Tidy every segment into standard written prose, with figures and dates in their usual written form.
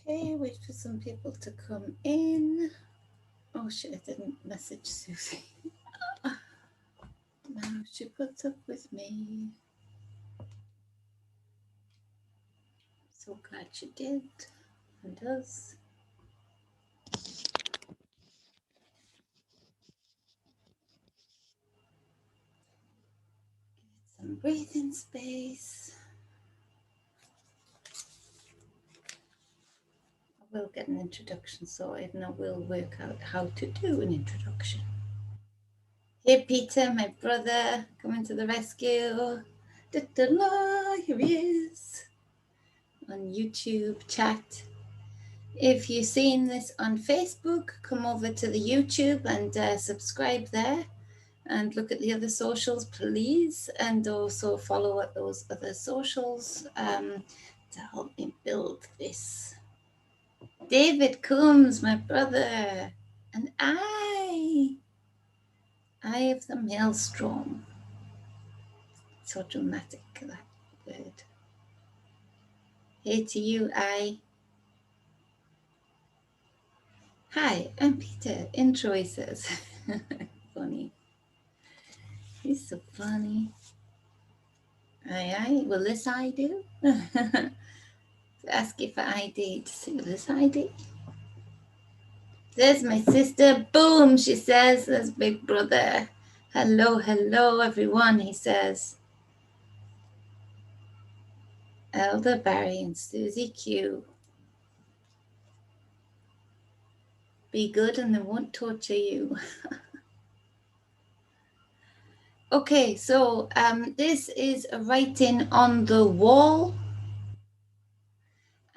Okay, wait for some people to come in. Oh shit, I didn't message Susie. Now she puts up with me. So glad she did and does. Get some breathing space. I will get an introduction sorted and I will work out how to do an introduction. Hey Peter, my brother, coming to the rescue. Here he is on YouTube chat. If you've seen this on Facebook, come over to the YouTube and subscribe there and look at the other socials, please. And also follow up those other socials to help me build this. David Coombs, my brother, and I have the maelstrom. So dramatic, that word. Hey to you, I. Hi, I'm Peter. Intro, he says. Funny. He's so funny. Aye. Will this I do? Ask you for ID to see this ID. There's my sister. Boom, she says. There's Big Brother. Hello, hello, everyone, he says. Elder Barry and Susie Q. Be good and they won't torture you. Okay, so this is a writing on the wall.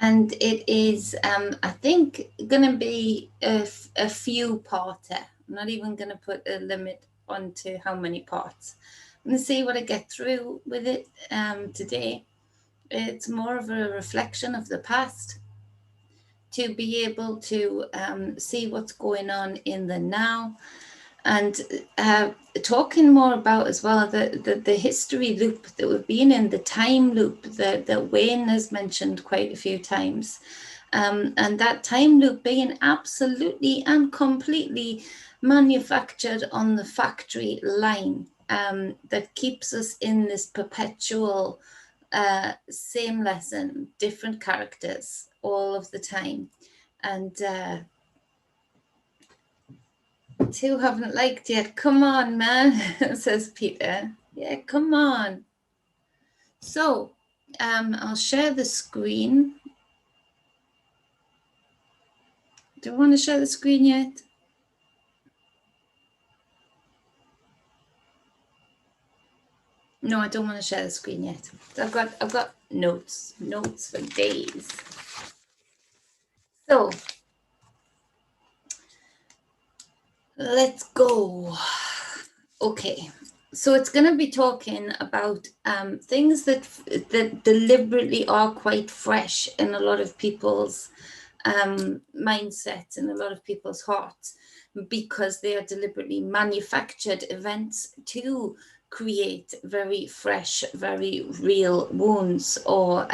And it is, I think, going to be a few-parter. I'm not even going to put a limit onto how many parts. I'm going to see what I get through with it today. It's more of a reflection of the past to be able to see what's going on in the now. And talking more about as well the history loop that we've been in, the time loop that Wayne has mentioned quite a few times. And that time loop being absolutely and completely manufactured on the factory line that keeps us in this perpetual same lesson, different characters all of the time. And two haven't liked yet. Come on, man, says Peter. Yeah, come on. So, I'll share the screen. Do you want to share the screen yet? No, I don't want to share the screen yet. I've got notes for days. So, let's go. Okay. So it's going to be talking about things that deliberately are quite fresh in a lot of people's mindsets, in a lot of people's hearts, because they are deliberately manufactured events to create very fresh, very real wounds or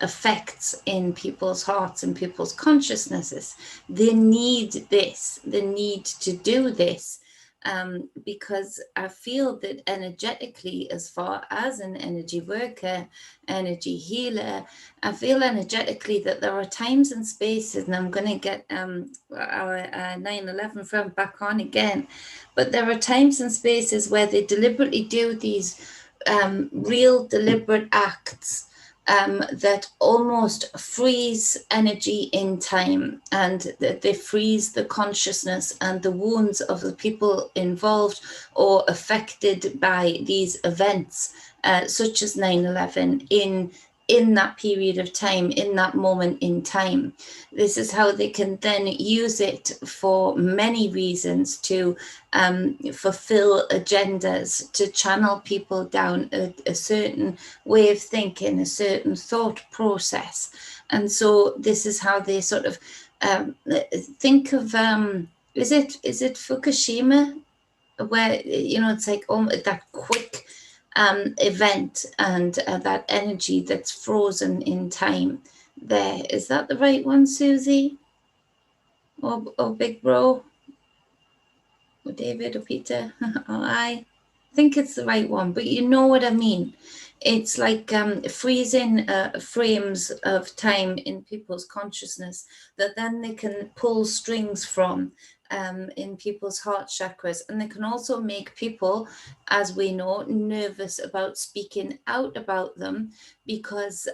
effects in people's hearts and people's consciousnesses. They need this, they need to do this. Because I feel that energetically, as far as an energy worker, energy healer, I feel energetically that there are times and spaces, and I'm going to get our 9/11 friend back on again, but there are times and spaces where they deliberately do these real deliberate acts that almost freeze energy in time, and they freeze the consciousness and the wounds of the people involved or affected by these events, such as 9/11 in that period of time, in that moment in time. This is how they can then use it for many reasons to fulfill agendas, to channel people down a certain way of thinking, a certain thought process. And so this is how they sort of think of, is it Fukushima, where, you know, it's like that quick event and that energy that's frozen in time. There, is that the right one, Susie? Or Big Bro? Or David or Peter? Or I think it's the right one, but you know what I mean. It's like freezing frames of time in people's consciousness that then they can pull strings from in people's heart chakras. And they can also make people, as we know, nervous about speaking out about them because,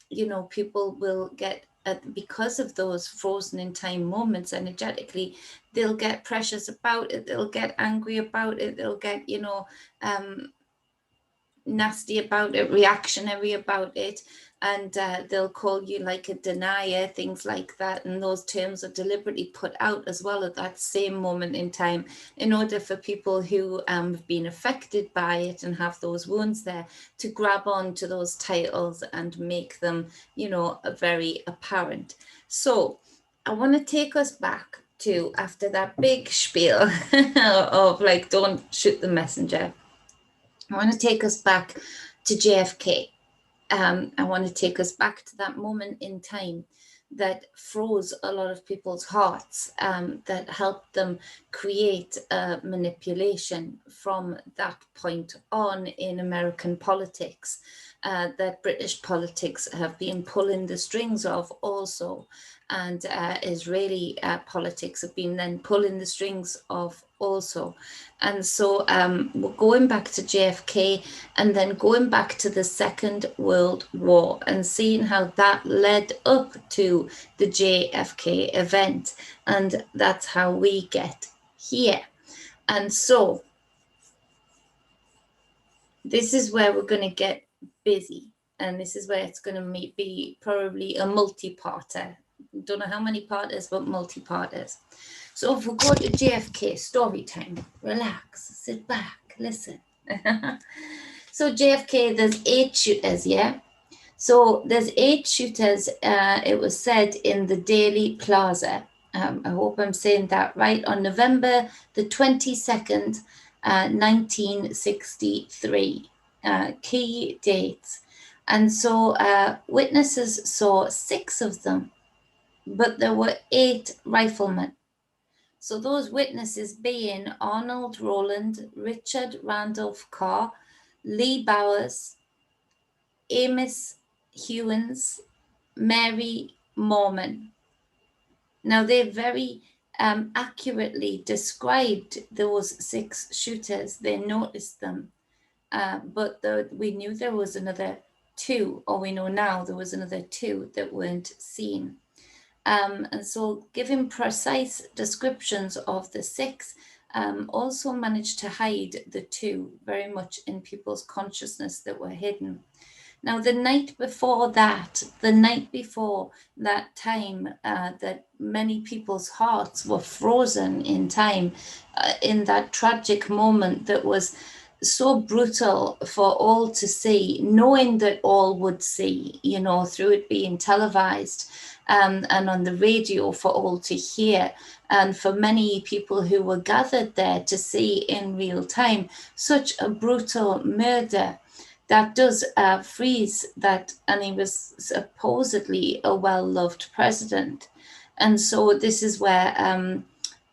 you know, people will get, because of those frozen in time moments energetically, they'll get pressures about it, they'll get angry about it, they'll get, you know, nasty about it, reactionary about it, and they'll call you like a denier, things like that. And those terms are deliberately put out as well at that same moment in time in order for people who have been affected by it and have those wounds there to grab on to those titles and make them, you know, very apparent. So I want to take us back to, after that big spiel of like, don't shoot the messenger, I want to take us back to JFK. I want to take us back to that moment in time that froze a lot of people's hearts, that helped them create manipulation from that point on in American politics, that British politics have been pulling the strings of also, and Israeli politics have been then pulling the strings of also. And so we're going back to JFK and then going back to the Second World War and seeing how that led up to the JFK event. And that's how we get here. And so this is where we're going to get busy. And this is where it's going to be probably a multi-parter. Don't know how many parters, but multi-parters. So if we go to JFK story time, relax, sit back, listen. So JFK, there's 8 shooters, yeah? So there's 8 shooters, it was said, in the Daily Plaza. I hope I'm saying that right, on November the 22nd, 1963. Key dates. And so witnesses saw 6 of them, but there were 8 riflemen. So those witnesses being Arnold Rowland, Richard Randolph Carr, Lee Bowers, Amos Hewins, Mary Mormon. Now they very accurately described those 6 shooters. They noticed them, but we knew there was another 2, or we know now there was another 2 that weren't seen. And so giving precise descriptions of the 6 also managed to hide the 2 very much in people's consciousness that were hidden. Now, the night before that time that many people's hearts were frozen in time, in that tragic moment that was so brutal for all to see, knowing that all would see, you know, through it being televised and on the radio for all to hear, and for many people who were gathered there to see in real time such a brutal murder. That does freeze that, and he was supposedly a well-loved president. And so this is where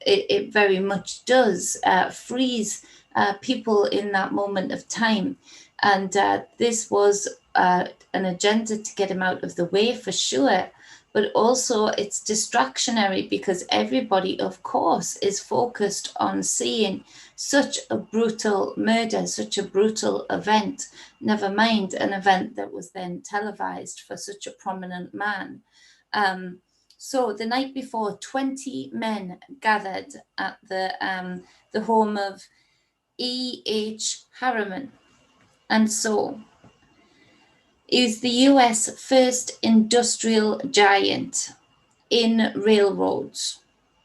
it very much does freeze people in that moment of time. And this was an agenda to get him out of the way for sure. But also it's distractionary because everybody, of course, is focused on seeing such a brutal murder, such a brutal event, never mind an event that was then televised for such a prominent man. So the night before, 20 men gathered at the home of E.H. Harriman. And so he was the US first industrial giant in railroads.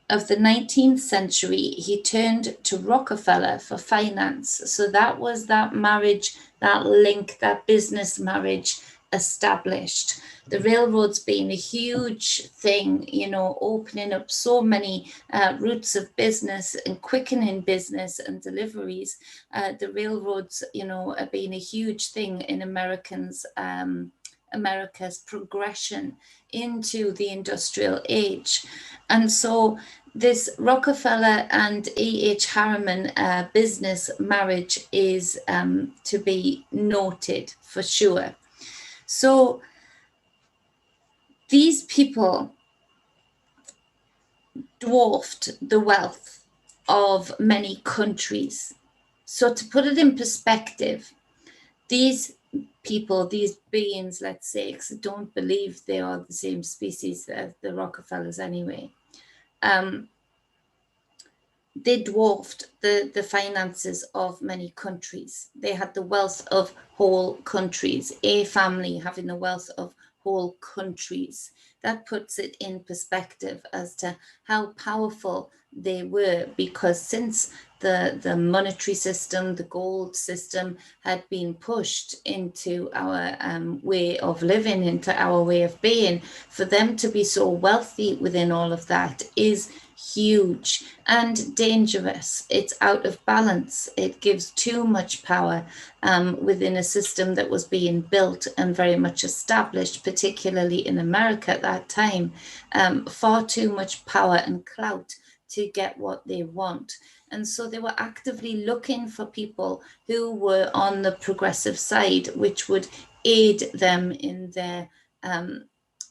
Of the 19th century, he turned to Rockefeller for finance. So that was that marriage, that link, that business marriage established. The railroads being a huge thing, you know, opening up so many routes of business and quickening business and deliveries. The railroads, you know, are being a huge thing in Americans' America's progression into the industrial age. And so this Rockefeller and E.H. Harriman business marriage is to be noted for sure. So these people dwarfed the wealth of many countries. So to put it in perspective, these people, these beings, let's say, because I don't believe they are the same species as the Rockefellers anyway, they dwarfed the finances of many countries. They had the wealth of whole countries, a family having the wealth of whole countries. That puts it in perspective as to how powerful they were, because since the monetary system, the gold system had been pushed into our way of living, into our way of being, for them to be so wealthy within all of that is huge and dangerous. It's out of balance. It gives too much power within a system that was being built and very much established, particularly in America at that time. Far too much power and clout to get what they want. And so they were actively looking for people who were on the progressive side, which would aid them in their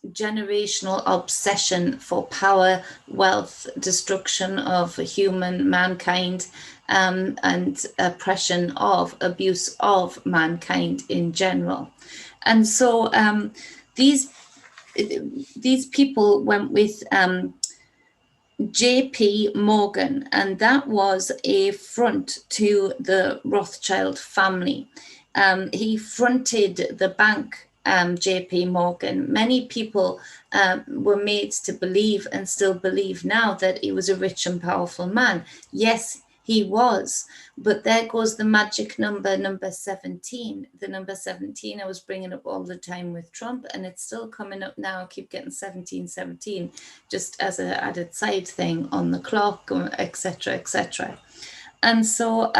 generational obsession for power, wealth, destruction of mankind, and oppression of, abuse of mankind in general. And so these people went with J.P. Morgan, and that was a front to the Rothschild family. He fronted the bank, J.P. Morgan. Many people were made to believe, and still believe now, that he was a rich and powerful man. Yes, he was, but there goes the magic number 17. The number 17 I was bringing up all the time with Trump, and it's still coming up now. I keep getting 1717, just as an added side thing on the clock, etc., etc. And so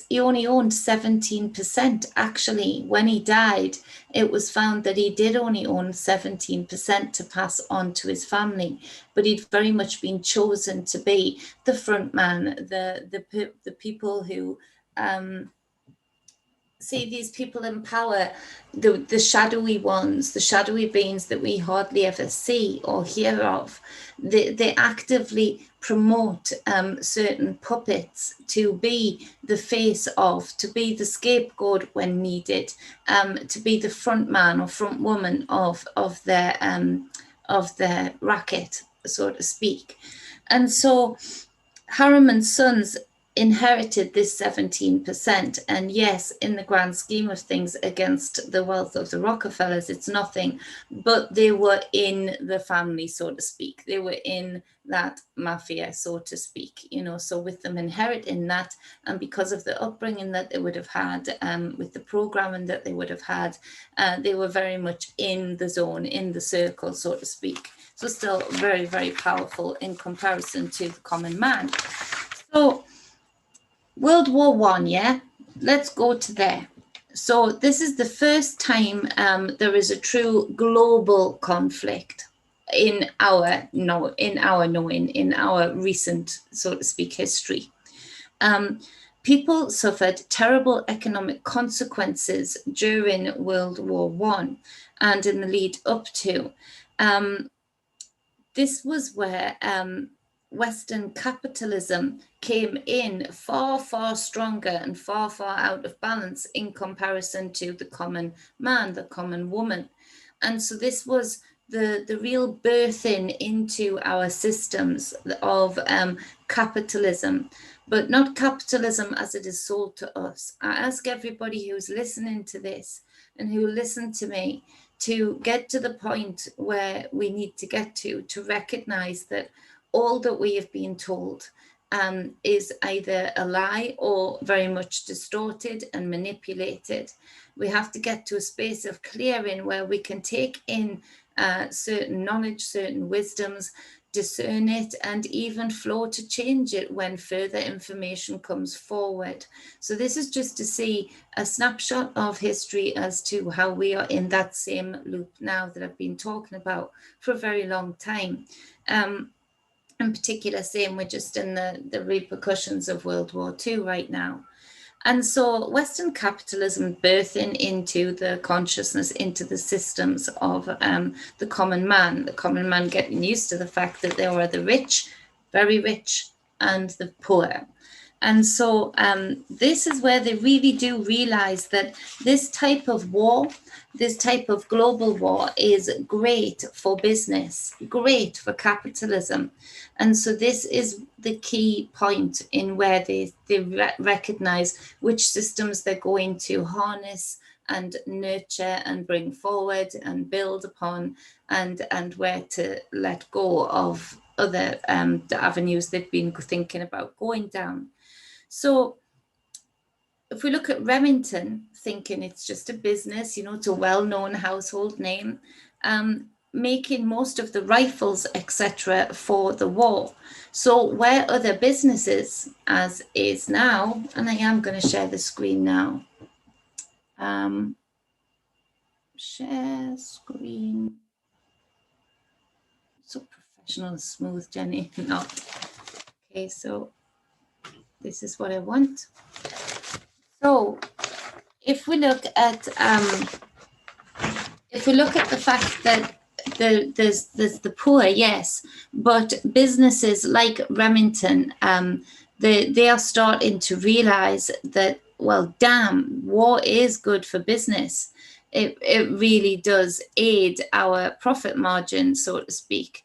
he only owned 17%. Actually, when he died, it was found that he did only own 17% to pass on to his family. But he'd very much been chosen to be the front man, the people who see these people in power, the shadowy ones, the shadowy beings that we hardly ever see or hear of. They actively promote certain puppets to be the face of, to be the scapegoat when needed, to be the front man or front woman of their racket, so to speak. And so Harriman's sons inherited this 17%. And yes, in the grand scheme of things, against the wealth of the Rockefellers, it's nothing, but they were in the family, so to speak. They were in that mafia, so to speak, so with them inheriting that, and because of the upbringing that they would have had, with the programming that they would have had, they were very much in the zone, in the circle, so to speak. So still very, very powerful in comparison to the common man. So World War I, yeah, let's go to there. So this is the first time there is a true global conflict in our knowing, in our recent, so to speak, history. People suffered terrible economic consequences during World War I and in the lead up to. This was where Western capitalism came in far, far stronger and far, far out of balance in comparison to the common man, the common woman. And so this was the real birthing into our systems of capitalism, but not capitalism as it is sold to us. I ask everybody who's listening to this and who listen to me to get to the point where we need to get to recognize that all that we have been told is either a lie or very much distorted and manipulated. We have to get to a space of clearing where we can take in certain knowledge, certain wisdoms, discern it, and even flow to change it when further information comes forward. So this is just to see a snapshot of history as to how we are in that same loop now that I've been talking about for a very long time. In particular, saying we're just in the repercussions of World War II right now. And so Western capitalism birthing into the consciousness, into the systems of the common man getting used to the fact that there are the rich, very rich, and the poor. And so this is where they really do realize that this type of war, this type of global war is great for business, great for capitalism. And so this is the key point in where they recognize which systems they're going to harness and nurture and bring forward and build upon, and where to let go of other the avenues they've been thinking about going down. So if we look at Remington, thinking it's just a business, it's a well-known household name, making most of the rifles, etc., for the war. So where other businesses, as is now, and I am going to share the screen now. Share screen. So professional and smooth, Jenny. No. Okay, so this is what I want. So if we look at the fact that there's the poor, yes, but businesses like Remington, they are starting to realize that, well, damn, war is good for business. It really does aid our profit margin, so to speak.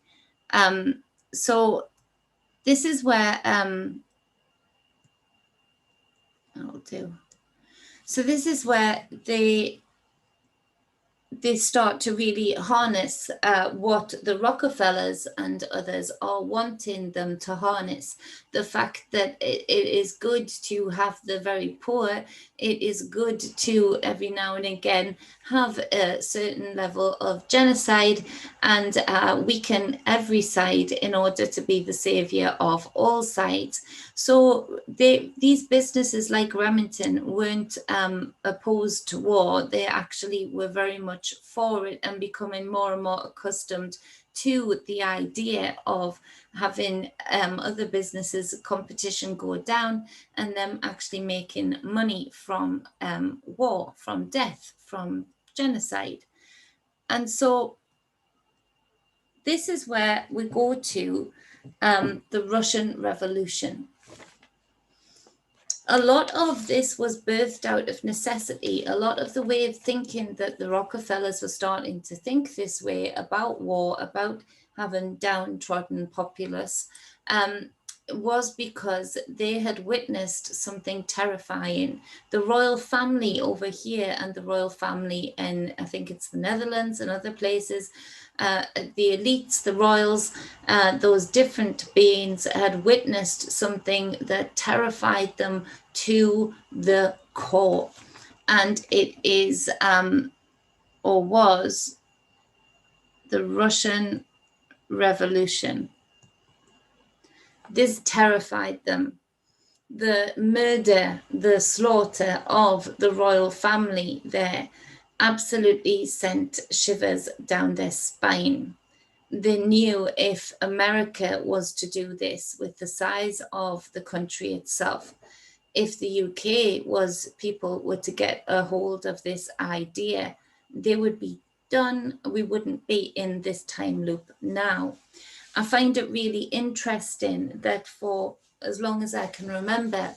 So this is where I'll do. So this is where they start to really harness what the Rockefellers and others are wanting them to harness. The fact that it is good to have the very poor. It is good to every now and again have a certain level of genocide and weaken every side in order to be the savior of all sides. So these businesses like Remington weren't opposed to war. They actually were very much for it and becoming more and more accustomed to the idea of having other businesses competition go down and them actually making money from war, from death, from genocide. And so this is where we go to the Russian Revolution. A lot of this was birthed out of necessity. A lot of the way of thinking that the Rockefellers were starting to think this way about war, about having downtrodden populace, was because they had witnessed something terrifying. The royal family over here and the royal family in, I think it's the Netherlands and other places, the elites, the royals, those different beings had witnessed something that terrified them to the core. And it is, or was, the Russian Revolution. This terrified them. The murder, the slaughter of the royal family there absolutely sent shivers down their spine. They knew if America was to do this with the size of the country itself, if the UK people were to get a hold of this idea, they would be done. We wouldn't be in this time loop now. I find it really interesting that for as long as I can remember,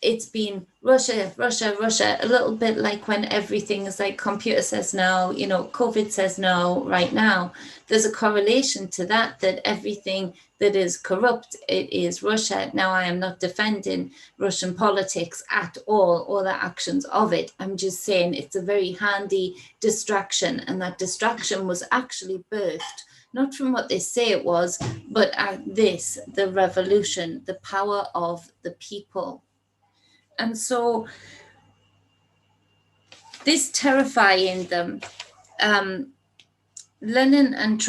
it's been Russia, Russia, Russia, a little bit like when everything is like computer says no, COVID says no right now. There's a correlation to that everything that is corrupt, it is Russia. Now, I am not defending Russian politics at all or the actions of it. I'm just saying it's a very handy distraction, and that distraction was actually birthed not from what they say it was, but the revolution, the power of the people. And so this terrifying them, Lenin and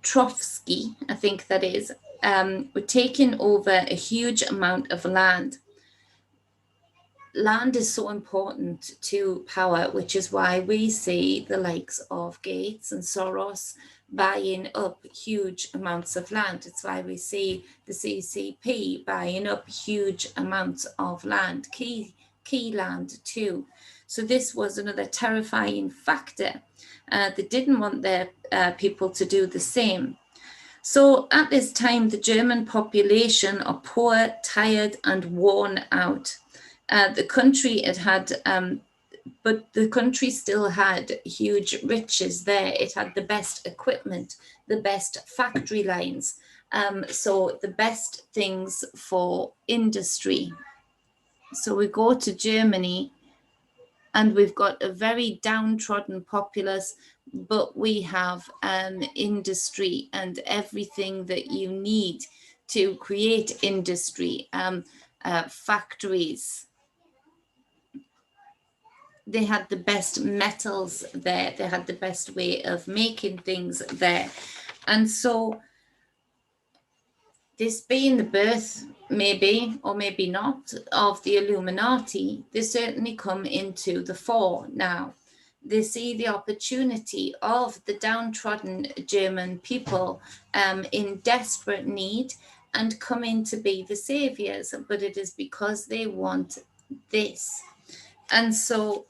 Trotsky, I think that is, were taking over a huge amount of land. Land is so important to power, which is why we see the likes of Gates and Soros buying up huge amounts of land. It's why we see the CCP buying up huge amounts of land, key land too. So this was another terrifying factor. They didn't want their people to do the same. So at this time, the German population are poor, tired, and worn out. The country but the country still had huge riches there. It had the best equipment, the best factory lines, so the best things for industry. So we go to Germany, and we've got a very downtrodden populace, but we have industry and everything that you need to create industry, factories. They had the best metals there. They had the best way of making things there. And so this being the birth, maybe, or maybe not, of the Illuminati, they certainly come into the fore now. They see the opportunity of the downtrodden German people in desperate need and come in to be the saviors, but it is because they want this. And so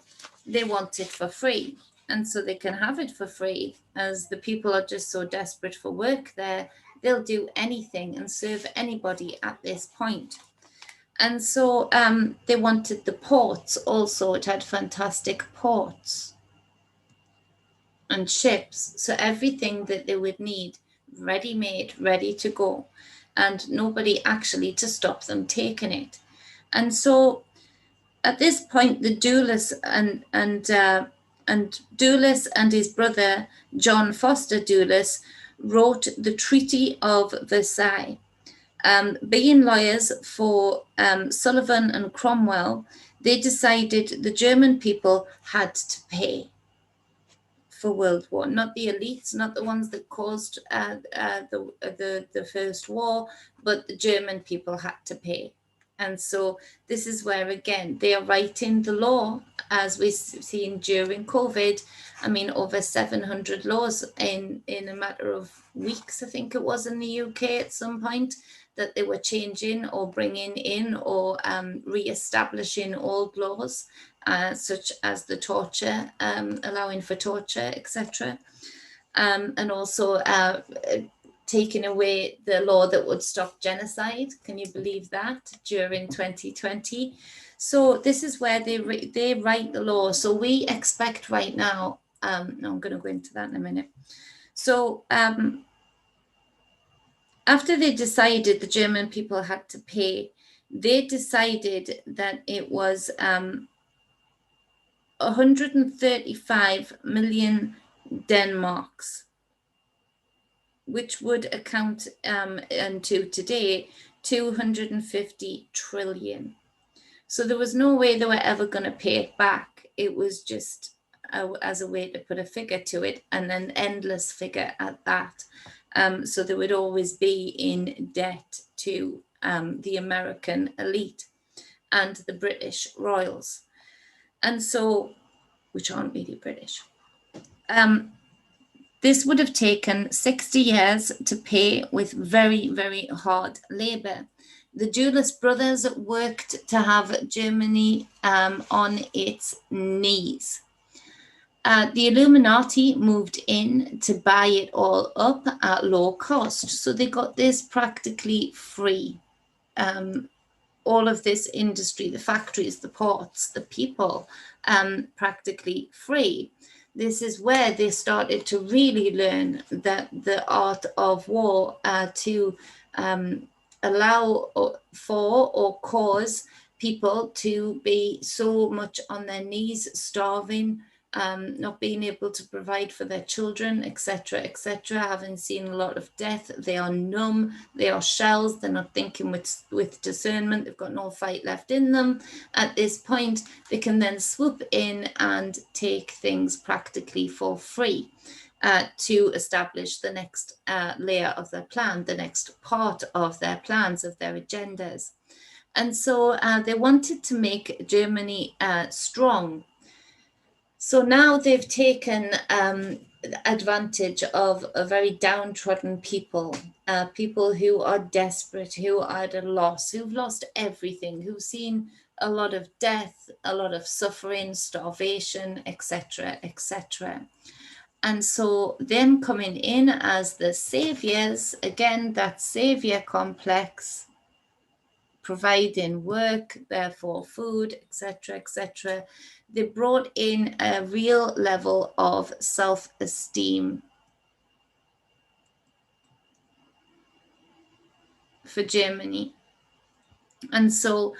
they want it for free. And so they can have it for free, as the people are just so desperate for work there. They'll do anything and serve anybody at this point. And so they wanted the ports also. It had fantastic ports and ships. So everything that they would need, ready-made, ready to go, and nobody actually to stop them taking it. And so at this point, the Dulles and Dulles and his brother John Foster Dulles wrote the Treaty of Versailles. Being lawyers for Sullivan and Cromwell, they decided the German people had to pay for World War, not the elites, not the ones that caused the First War, but the German people had to pay. And so this is where, again, they are writing the law, as we've seen during COVID. I mean, over 700 laws in a matter of weeks, I think it was, in the UK at some point, that they were changing or bringing in or re-establishing old laws, such as the torture, allowing for torture, etc. And also taking away the law that would stop genocide. Can you believe that? During 2020. So this is where they write the law. So we expect right now, no, I'm going to go into that in a minute. So after they decided the German people had to pay, they decided that it was 135 million Denmarks, which would account unto today 250 trillion. So there was no way they were ever going to pay it back. It was just as a way to put a figure to it, and an endless figure at that. So they would always be in debt to the American elite and the British royals. And so, which aren't really British. This would have taken 60 years to pay with very, very hard labor. The Dulles brothers worked to have Germany on its knees. The Illuminati moved in to buy it all up at low cost. So they got this practically free. All of this industry, the factories, the ports, the people, practically free. This is where they started to really learn that the art of war, to allow for or cause people to be so much on their knees, starving, not being able to provide for their children, etc., etc., having seen a lot of death. They are numb, they are shells, they're not thinking with discernment, they've got no fight left in them. At this point, they can then swoop in and take things practically for free. to establish the next layer of their plan, the next part of their plans, of their agendas. And so they wanted to make Germany strong. So now they've taken advantage of a very downtrodden people, people who are desperate, who are at a loss, who've lost everything, who've seen a lot of death, a lot of suffering, starvation, etc., etc. And so them coming in as the saviors, again, that savior complex, providing work, therefore food, etc., etc. They brought in a real level of self-esteem for Germany. And so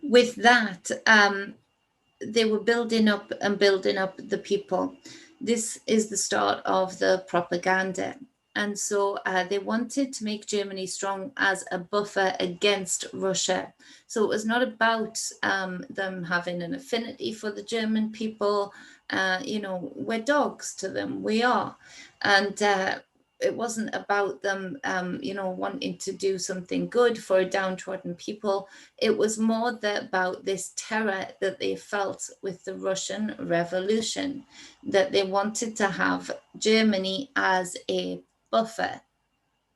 with that, they were building up and building up the people. This is the start of the propaganda. And so they wanted to make Germany strong as a buffer against Russia. So it was not about them having an affinity for the German people. We're dogs to them, we are. And it wasn't about them, wanting to do something good for a downtrodden people. It was more about this terror that they felt with the Russian Revolution, that they wanted to have Germany as a buffer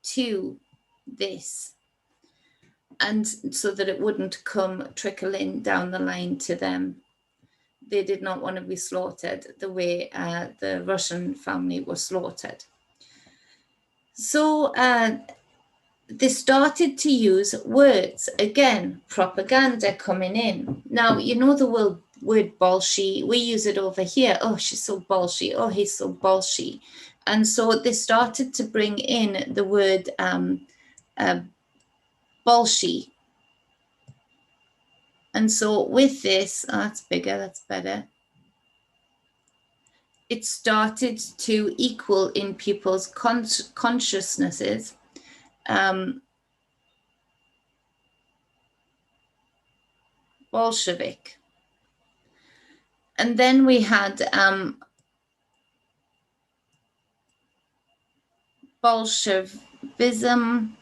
to this, and so that it wouldn't come trickling down the line to them. They did not want to be slaughtered the way the Russian family was slaughtered. So they started to use words, again, propaganda coming in. Now, you know the word bolshy, we use it over here. Oh, she's so bolshy. Oh, he's so bolshy. And so they started to bring in the word bolshy. And so with this, that's bigger, that's better. It started to equal in people's consciousnesses Bolshevik. And then we had Bolshevism,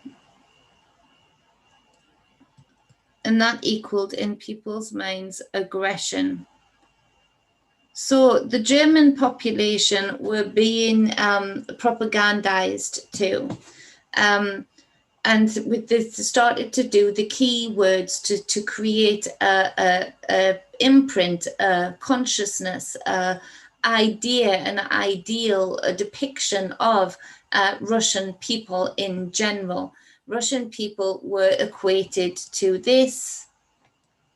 and that equaled in people's minds aggression. So the German population were being propagandized too. And with this, started to do the key words to create a imprint, a consciousness, a idea, an ideal, a depiction of Russian people in general. Russian people were equated to this,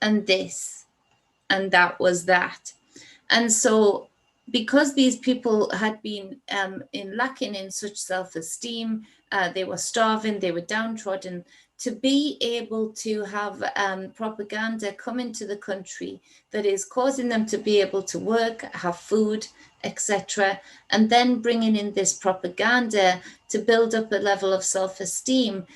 and that was that. And so because these people had been lacking in such self-esteem, they were starving, they were downtrodden, to be able to have propaganda come into the country that is causing them to be able to work, have food, etc., and then bringing in this propaganda to build up a level of self-esteem,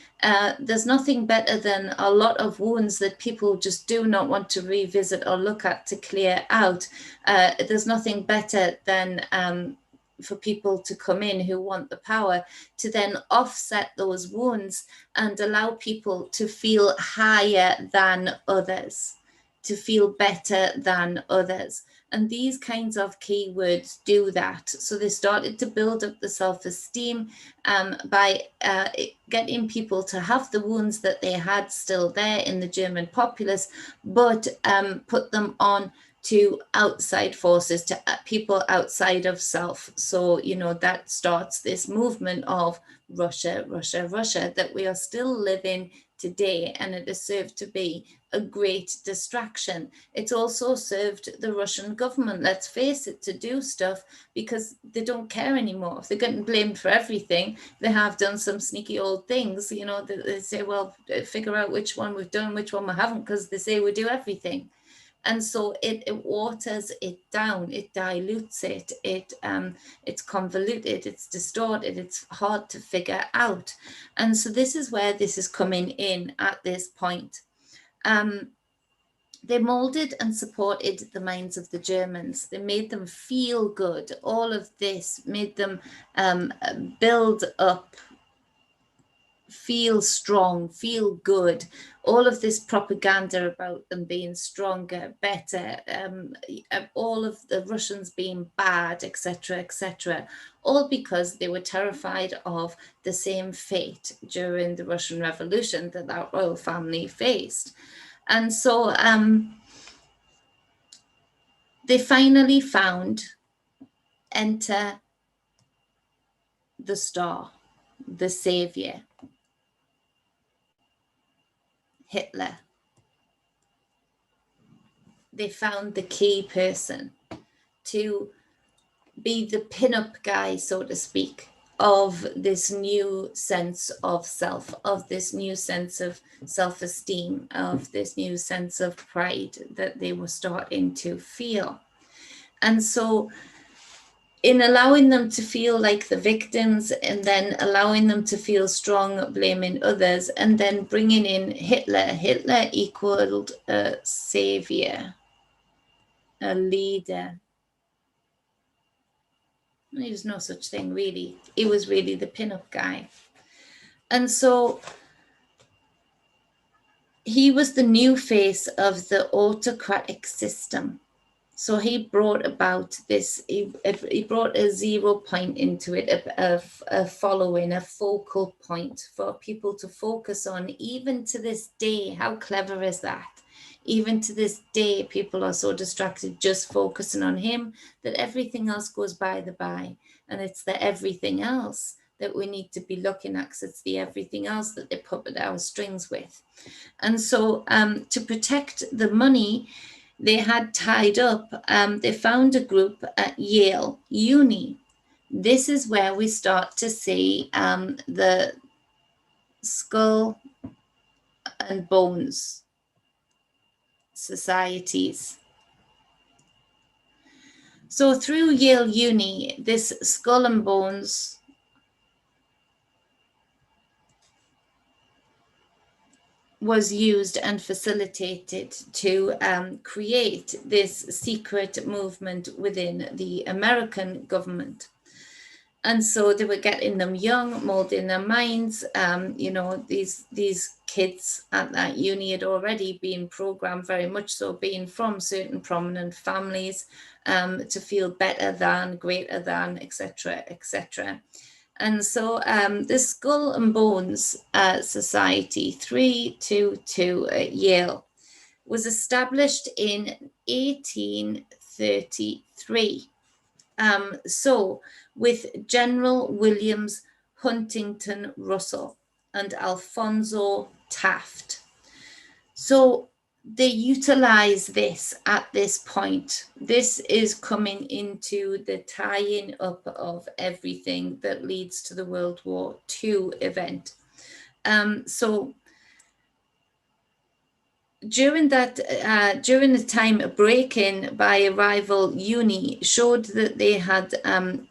there's nothing better than a lot of wounds that people just do not want to revisit or look at to clear out. There's nothing better than for people to come in who want the power to then offset those wounds and allow people to feel higher than others, to feel better than others. And these kinds of keywords do that. So they started to build up the self-esteem by getting people to have the wounds that they had still there in the German populace, but put them on to outside forces, to people outside of self. So, that starts this movement of Russia, Russia, Russia, that we are still living today, and it has served to be a great distraction. It's also served the Russian government, let's face it, to do stuff because they don't care anymore. If they're getting blamed for everything, they have done some sneaky old things, they say, well, figure out which one we've done, which one we haven't, because they say we do everything. And so it waters it down, it dilutes it, it's convoluted, it's distorted, it's hard to figure out. And so this is where this is coming in at this point. They molded and supported the minds of the Germans. They made them feel good. All of this made them build up, feel strong, feel good. All of this propaganda about them being stronger, better, all of the Russians being bad, etc., etc., all because they were terrified of the same fate during the Russian Revolution that that royal family faced. And so they finally found enter the star, the savior, Hitler. They found the key person to be the pin-up guy, so to speak, of this new sense of self, of this new sense of self-esteem, of this new sense of pride that they were starting to feel. And so in allowing them to feel like the victims and then allowing them to feel strong, blaming others, and then bringing in Hitler. Hitler equaled a savior, a leader. He was no such thing, really. He was really the pin-up guy. And so he was the new face of the autocratic system. So he brought about this, he brought a 0 point into it, a following, a focal point for people to focus on, even to this day. How clever is that? Even to this day, people are so distracted just focusing on him that everything else goes by the by. And it's the everything else that we need to be looking at, because it's the everything else that they puppet our strings with. And so to protect the money they had tied up, they found a group at Yale Uni. This is where we start to see the skull and bones societies. So through Yale Uni, this skull and bones was used and facilitated to create this secret movement within the American government. And so they were getting them young, molding their minds. You know, these kids at that uni had already been programmed, very much so, being from certain prominent families, to feel better than, greater than, etc., etc. And so the Skull and Bones Society 322 at Yale was established in 1833. So with General Williams Huntington Russell and Alfonso Taft. So they utilize this at this point. This is coming into the tying up of everything that leads to the World War II event. So during the time, a break-in by a rival uni showed that they had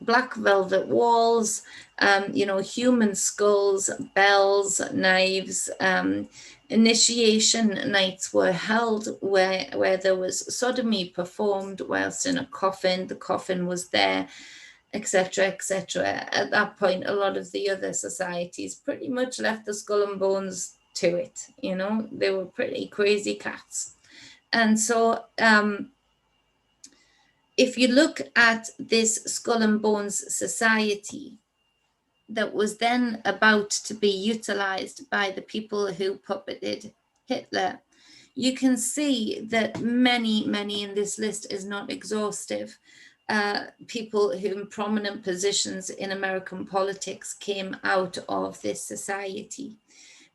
black velvet walls, you know, human skulls, bells, knives. Initiation nights were held where there was sodomy performed whilst in a coffin. The coffin was there, etc., etc. At that point, a lot of the other societies pretty much left the skull and bones to it. You know, they were pretty crazy cats. And so if you look at this skull and bones society that was then about to be utilized by the people who puppeted Hitler, you can see that many in this list is not exhaustive. People who in prominent positions in American politics came out of this society.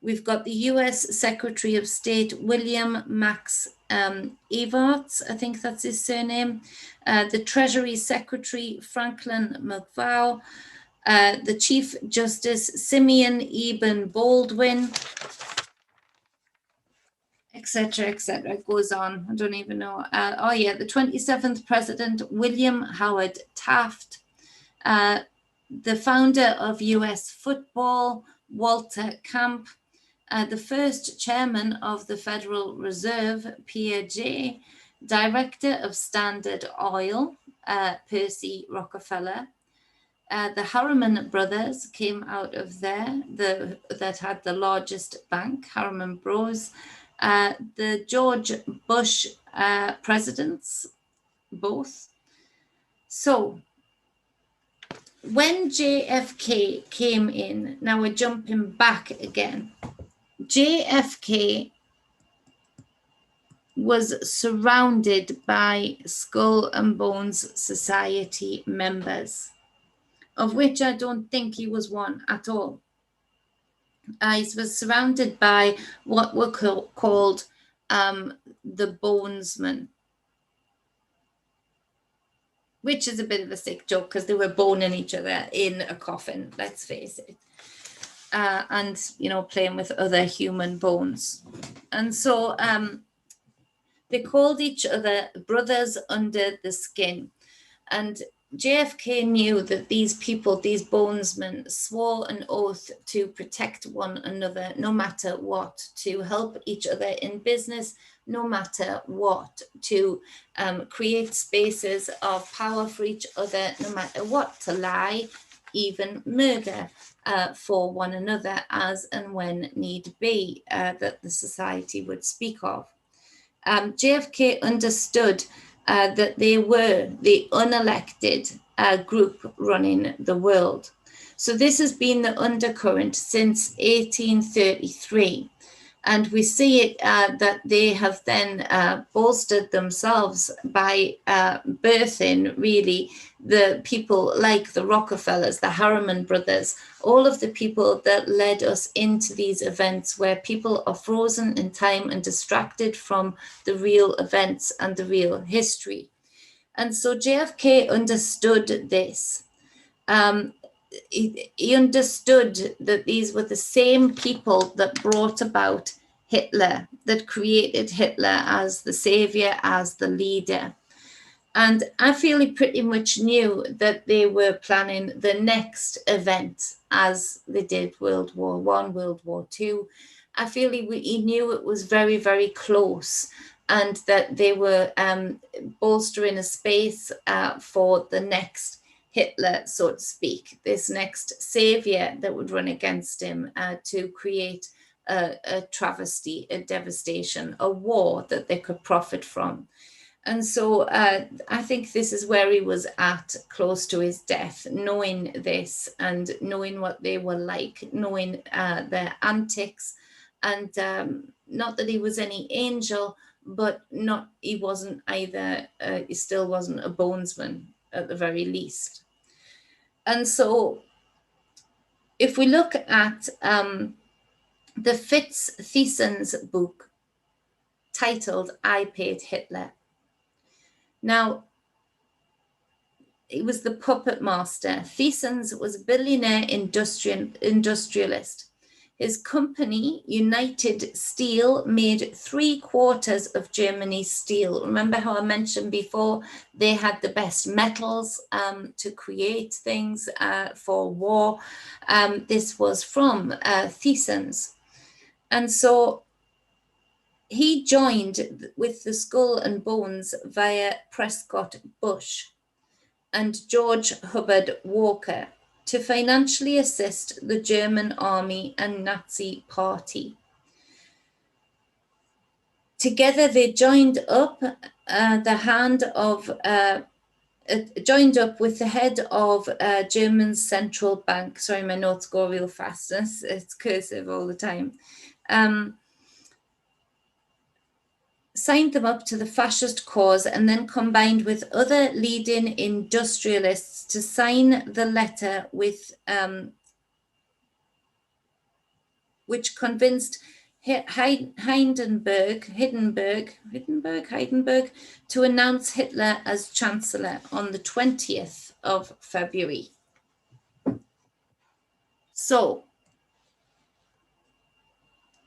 We've got the US Secretary of State, William Max Evarts, I think that's his surname, the Treasury Secretary, Franklin McVow, the Chief Justice, Simeon Eben Baldwin, etc., etc. It goes on. I don't even know. The 27th President, William Howard Taft, the founder of US football, Walter Camp, the first chairman of the Federal Reserve, Pierre J., director of Standard Oil, Percy Rockefeller. The Harriman brothers came out of there, that had the largest bank, Harriman Bros. The George Bush presidents, both. So when JFK came in, now we're jumping back again, JFK was surrounded by Skull and Bones Society members, of which I don't think he was one at all. He was surrounded by what were called the Bonesmen, which is a bit of a sick joke because they were boning each other in a coffin, let's face it. And, you know, playing with other human bones. And so they called each other brothers under the skin. And JFK knew that these people, these bonesmen, swore an oath to protect one another no matter what, to help each other in business no matter what, to create spaces of power for each other no matter what, to lie, even murder for one another as and when need be, that the society would speak of. JFK understood that they were the unelected group running the world. So this has been the undercurrent since 1833. And we see it that they have then bolstered themselves by birthing really the people like the Rockefellers, the Harriman brothers, all of the people that led us into these events where people are frozen in time and distracted from the real events and the real history. And so JFK understood this. He understood that these were the same people that brought about Hitler, that created Hitler as the savior, as the leader. And I feel he pretty much knew that they were planning the next event as they did World War I, World War II. I feel he knew it was very, very close and that they were bolstering a space for the next Hitler, so to speak, this next savior that would run against him to create a travesty, a devastation, a war that they could profit from. And so I think this is where he was at close to his death, knowing this and knowing what they were like, knowing their antics, and not that he was any angel, but he wasn't either, he still wasn't a bonesman at the very least. And so if we look at the Fitz-Thiessen's book titled I Paid Hitler. Now, he was the puppet master. Thiessen's was a billionaire industrialist. His company, United Steel, made 3/4 of Germany's steel. Remember how I mentioned before, they had the best metals to create things for war. This was from Thiessen's. And so he joined with the Skull and Bones via Prescott Bush and George Hubbard Walker to financially assist the German army and Nazi party. Together, they joined up joined up with the head of German's central bank. Sorry, my notes go real fast. It's cursive all the time. Signed them up to the fascist cause and then combined with other leading industrialists to sign the letter with which convinced Hindenburg to announce Hitler as Chancellor on the 20th of February. So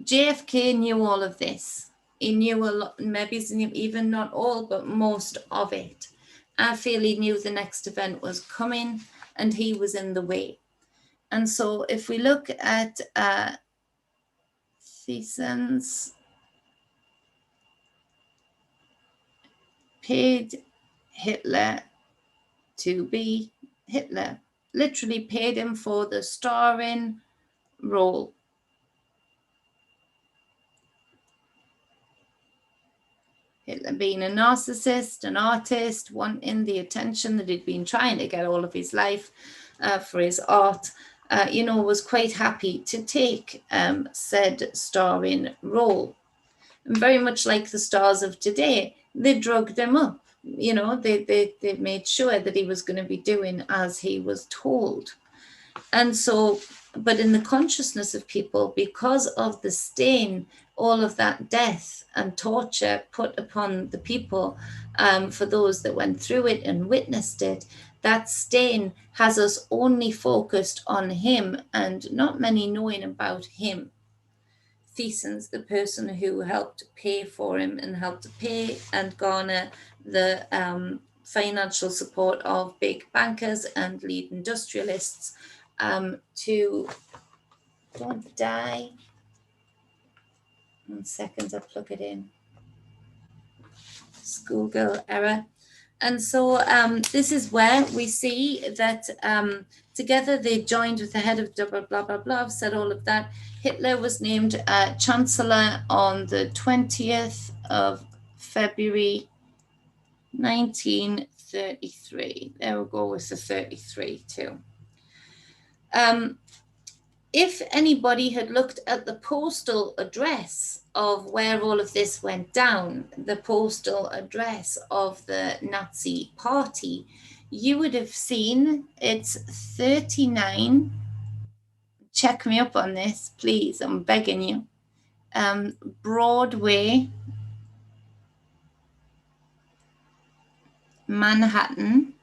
JFK knew all of this. He knew a lot, maybe even not all, but most of it. I feel he knew the next event was coming and he was in the way. And so if we look at Thyssen's paid Hitler to be Hitler. Literally paid him for the starring role. Hitler being a narcissist, an artist, wanting the attention that he'd been trying to get all of his life for his art, was quite happy to take said starring role. And very much like the stars of today, they drugged him up. They made sure that he was going to be doing as he was told. And so, but in the consciousness of people, because of the stain, all of that death and torture put upon the people for those that went through it and witnessed it, that stain has us only focused on him and not many knowing about him. Thyssen's the person who helped pay for him and helped pay and garner the financial support of big bankers and lead industrialists to, don't die. 1 second, I'll plug it in. It's Google error. And so this is where we see that together they joined with the head of blah, blah, blah, blah, I've said all of that. Hitler was named Chancellor on the 20th of February, 1933. There we go with the 33 too. If anybody had looked at the postal address of where all of this went down, the postal address of the Nazi party, you would have seen it's 39. Check me up on this, please. I'm begging you. Broadway, Manhattan,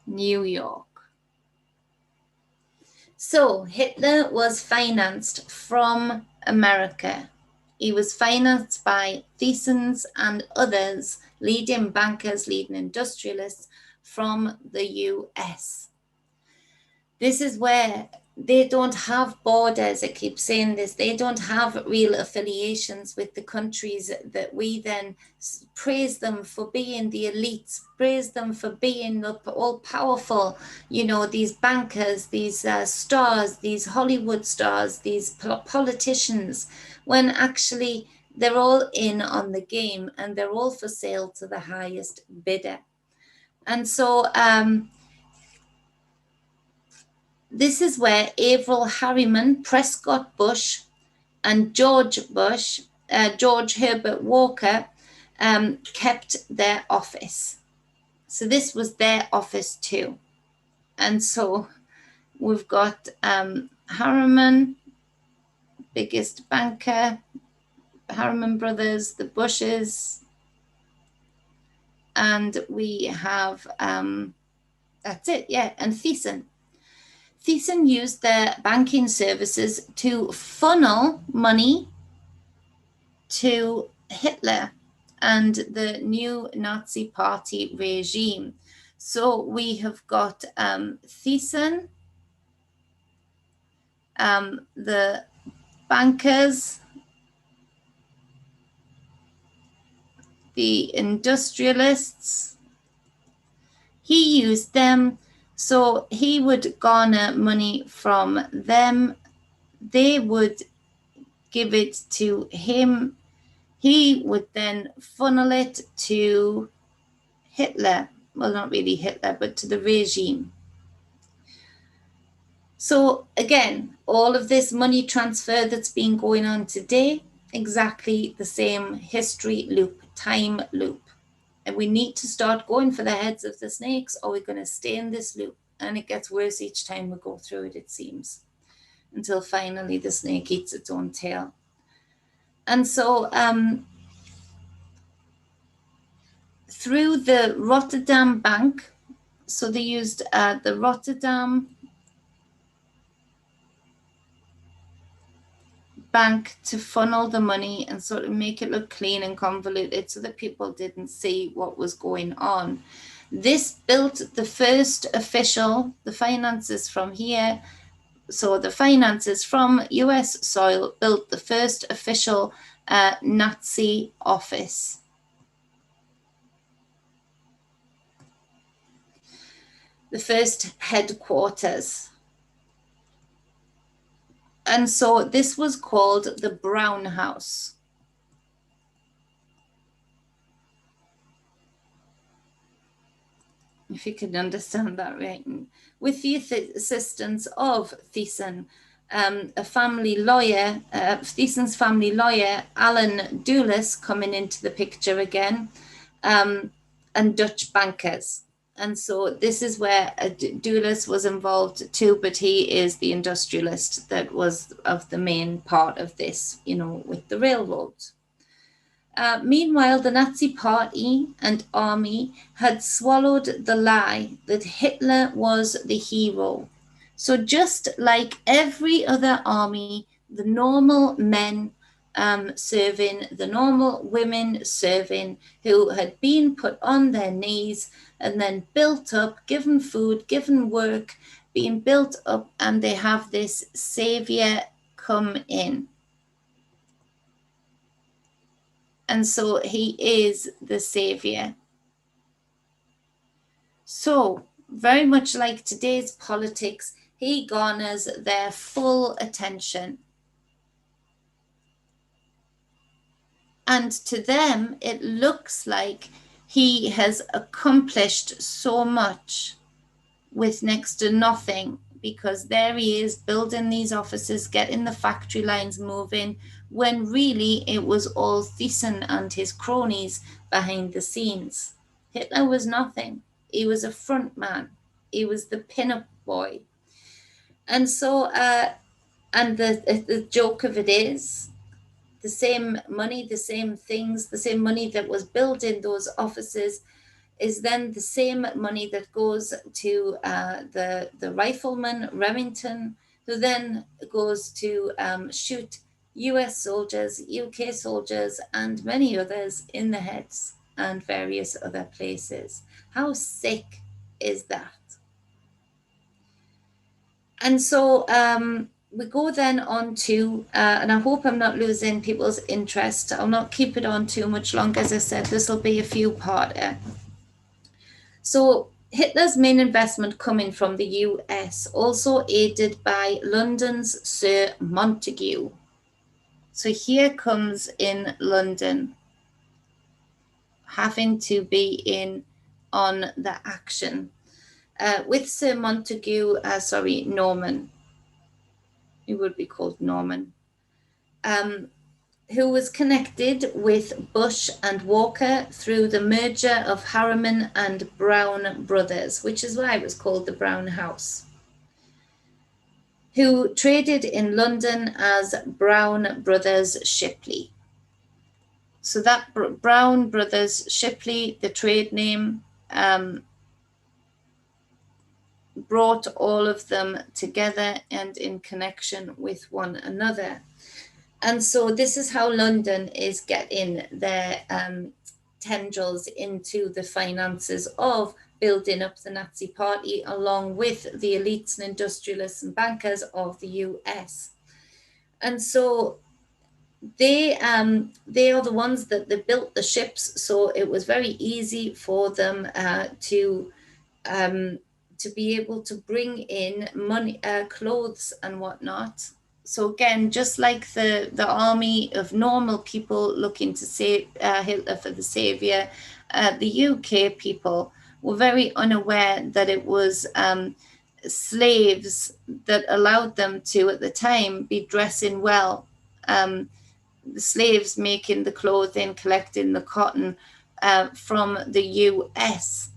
New York. So Hitler was financed from America. He was financed by Thyssen's and others, leading bankers, leading industrialists from the US. This is where they don't have borders. I keep saying this. They don't have real affiliations with the countries that we then praise them for being the elites, praise them for being all powerful, these bankers, these stars, these Hollywood stars, these politicians, when actually they're all in on the game and they're all for sale to the highest bidder. And so this is where Averell Harriman, Prescott Bush, and George Herbert Walker kept their office. So this was their office too. And so we've got Harriman, biggest banker, Harriman brothers, the Bushes, and we have, that's it, yeah, and Thyssen. Thyssen used their banking services to funnel money to Hitler and the new Nazi party regime. So we have got Thyssen, the bankers, the industrialists. He used them. So he would garner money from them. They would give it to him. He would then funnel it to Hitler. Well, not really Hitler, but to the regime. So again, all of this money transfer that's been going on today, exactly the same history loop, time loop. And we need to start going for the heads of the snakes, or we're going to stay in this loop. And it gets worse each time we go through it, it seems, until finally the snake eats its own tail. And so through the Rotterdam Bank, so they used the Rotterdam Bank to funnel the money and sort of make it look clean and convoluted so that people didn't see what was going on. This built the first official, the finances from here, So the finances from US soil built the first official Nazi office. The first headquarters. And so this was called the Brown House. If you can understand that right. With the assistance of Thiessen, a family lawyer, Thiessen's family lawyer, Alan Dulles, coming into the picture again, and Dutch bankers. And so this is where Dulles was involved too, but he is the industrialist that was of the main part of this, with the railroads. Meanwhile, the Nazi party and army had swallowed the lie that Hitler was the hero. So just like every other army, the normal men serving, the normal women serving, who had been put on their knees and then built up, given food, given work, being built up, and they have this savior come in. And so he is the savior. So, very much like today's politics, he garners their full attention. And to them, it looks like he has accomplished so much with next to nothing, because there he is building these offices, getting the factory lines moving, when really it was all Thiessen and his cronies behind the scenes. Hitler was nothing. He was a front man. He was the pin-up boy. And so, and the joke of it is, the same money, the same things, the same money that was built in those offices is then the same money that goes to the rifleman Remington, who then goes to shoot US soldiers, UK soldiers, and many others in the heads and various other places. How sick is that? And so we go then on to, and I hope I'm not losing people's interest. I'll not keep it on too much longer. As I said, this will be a few-parter. So Hitler's main investment coming from the US, also aided by London's Sir Montague. So here comes in London, having to be in on the action. With Sir Montague, Norman, he would be called Norman, who was connected with Bush and Walker through the merger of Harriman and Brown brothers, which is why it was called the Brown House, who traded in London as Brown Brothers Shipley. So that Brown Brothers Shipley, the trade name, brought all of them together and in connection with one another. And so this is how London is getting their tendrils into the finances of building up the Nazi party, along with the elites and industrialists and bankers of the US. And so they are the ones that they built the ships, so it was very easy for them to be able to bring in money, clothes and whatnot. So again, just like the army of normal people looking to save Hitler for the savior, the UK people were very unaware that it was slaves that allowed them to, at the time, be dressing well. The slaves making the clothing, collecting the cotton from the US.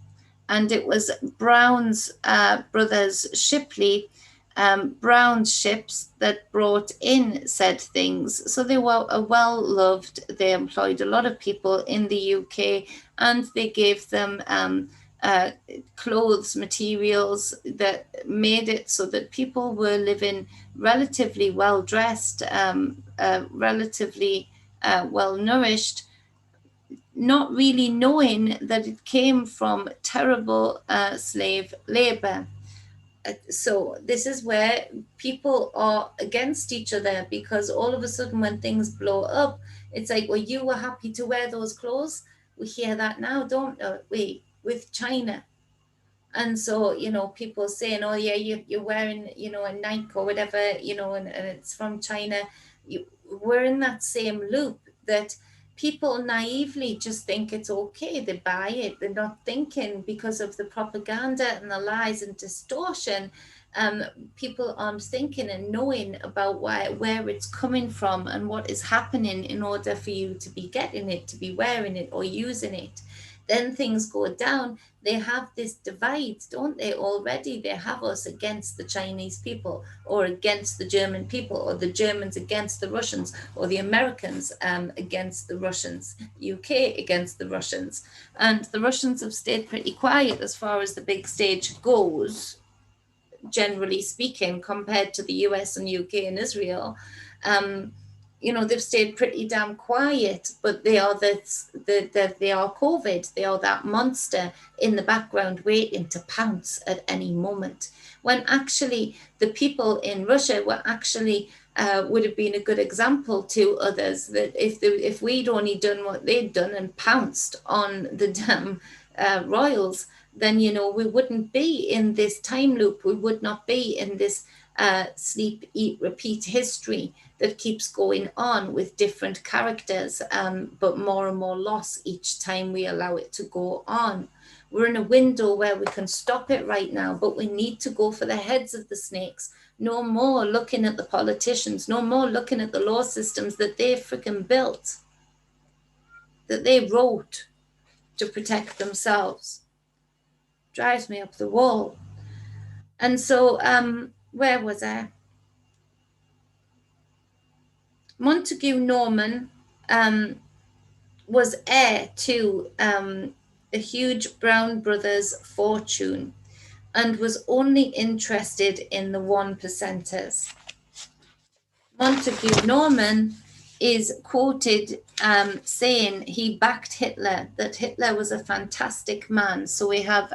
And it was Brown's brothers Shipley, Brown's ships, that brought in said things. So they were well loved. They employed a lot of people in the UK, and they gave them clothes, materials that made it so that people were living relatively well dressed, relatively well nourished, not really knowing that it came from terrible slave labor. So this is where people are against each other, because all of a sudden when things blow up, it's like, well, you were happy to wear those clothes. We hear that now, don't we, with China. And so, people saying, oh yeah, you're wearing, a Nike or whatever, and it's from China. We're in that same loop that people naively just think it's okay. They buy it. They're not thinking, because of the propaganda and the lies and distortion. Um, People aren't thinking and knowing about where it's coming from and what is happening in order for you to be getting it, to be wearing it or using it. Then things go down. They have this divide, don't they, already? They have us against the Chinese people, or against the German people, or the Germans against the Russians, or the Americans against the Russians, UK against the Russians. And the Russians have stayed pretty quiet as far as the big stage goes, generally speaking, compared to the US and UK and Israel. They've stayed pretty damn quiet, but they are they are COVID. They are that monster in the background waiting to pounce at any moment. When actually the people in Russia were actually would have been a good example to others, that if we'd only done what they'd done and pounced on the damn royals, then we wouldn't be in this time loop. We would not be in this sleep, eat, repeat history that keeps going on with different characters, but more and more loss each time we allow it to go on. We're in a window where we can stop it right now, but we need to go for the heads of the snakes. No more looking at the politicians, no more looking at the law systems that they freaking built, that they wrote to protect themselves. Drives me up the wall. And so, where was I? Montague Norman was heir to a huge Brown Brothers fortune, and was only interested in the one percenters. Montague Norman is quoted saying he backed Hitler, that Hitler was a fantastic man. So we have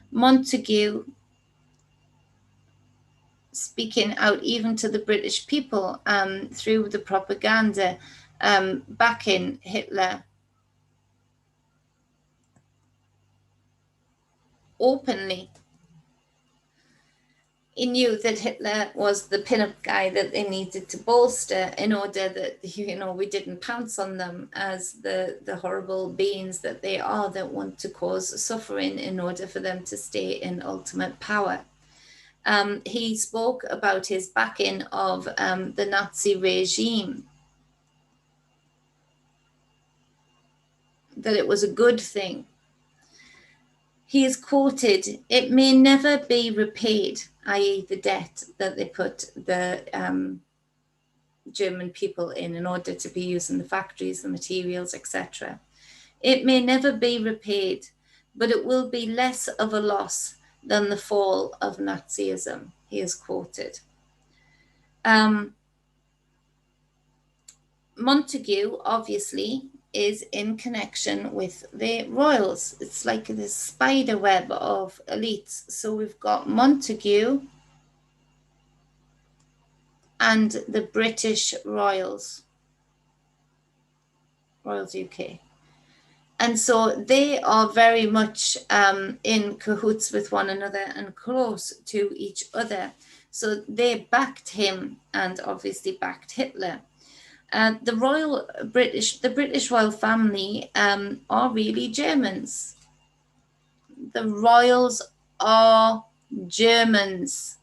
Montague speaking out even to the British people through the propaganda, backing Hitler openly. He knew that Hitler was the pin-up guy that they needed to bolster in order that, we didn't pounce on them as the horrible beings that they are, that want to cause suffering in order for them to stay in ultimate power. He spoke about his backing of the Nazi regime, that it was a good thing. He is quoted, "It may never be repaid," i.e. the debt that they put the German people in order to be used in the factories, the materials, etc. "It may never be repaid, but it will be less of a loss than the fall of Nazism," he is quoted. Montague, obviously, is in connection with the royals. It's like this spider web of elites. So we've got Montague and the British royals, Royals UK. And so they are very much in cahoots with one another and close to each other. So they backed him and obviously backed Hitler. The British royal family are really Germans. The royals are Germans.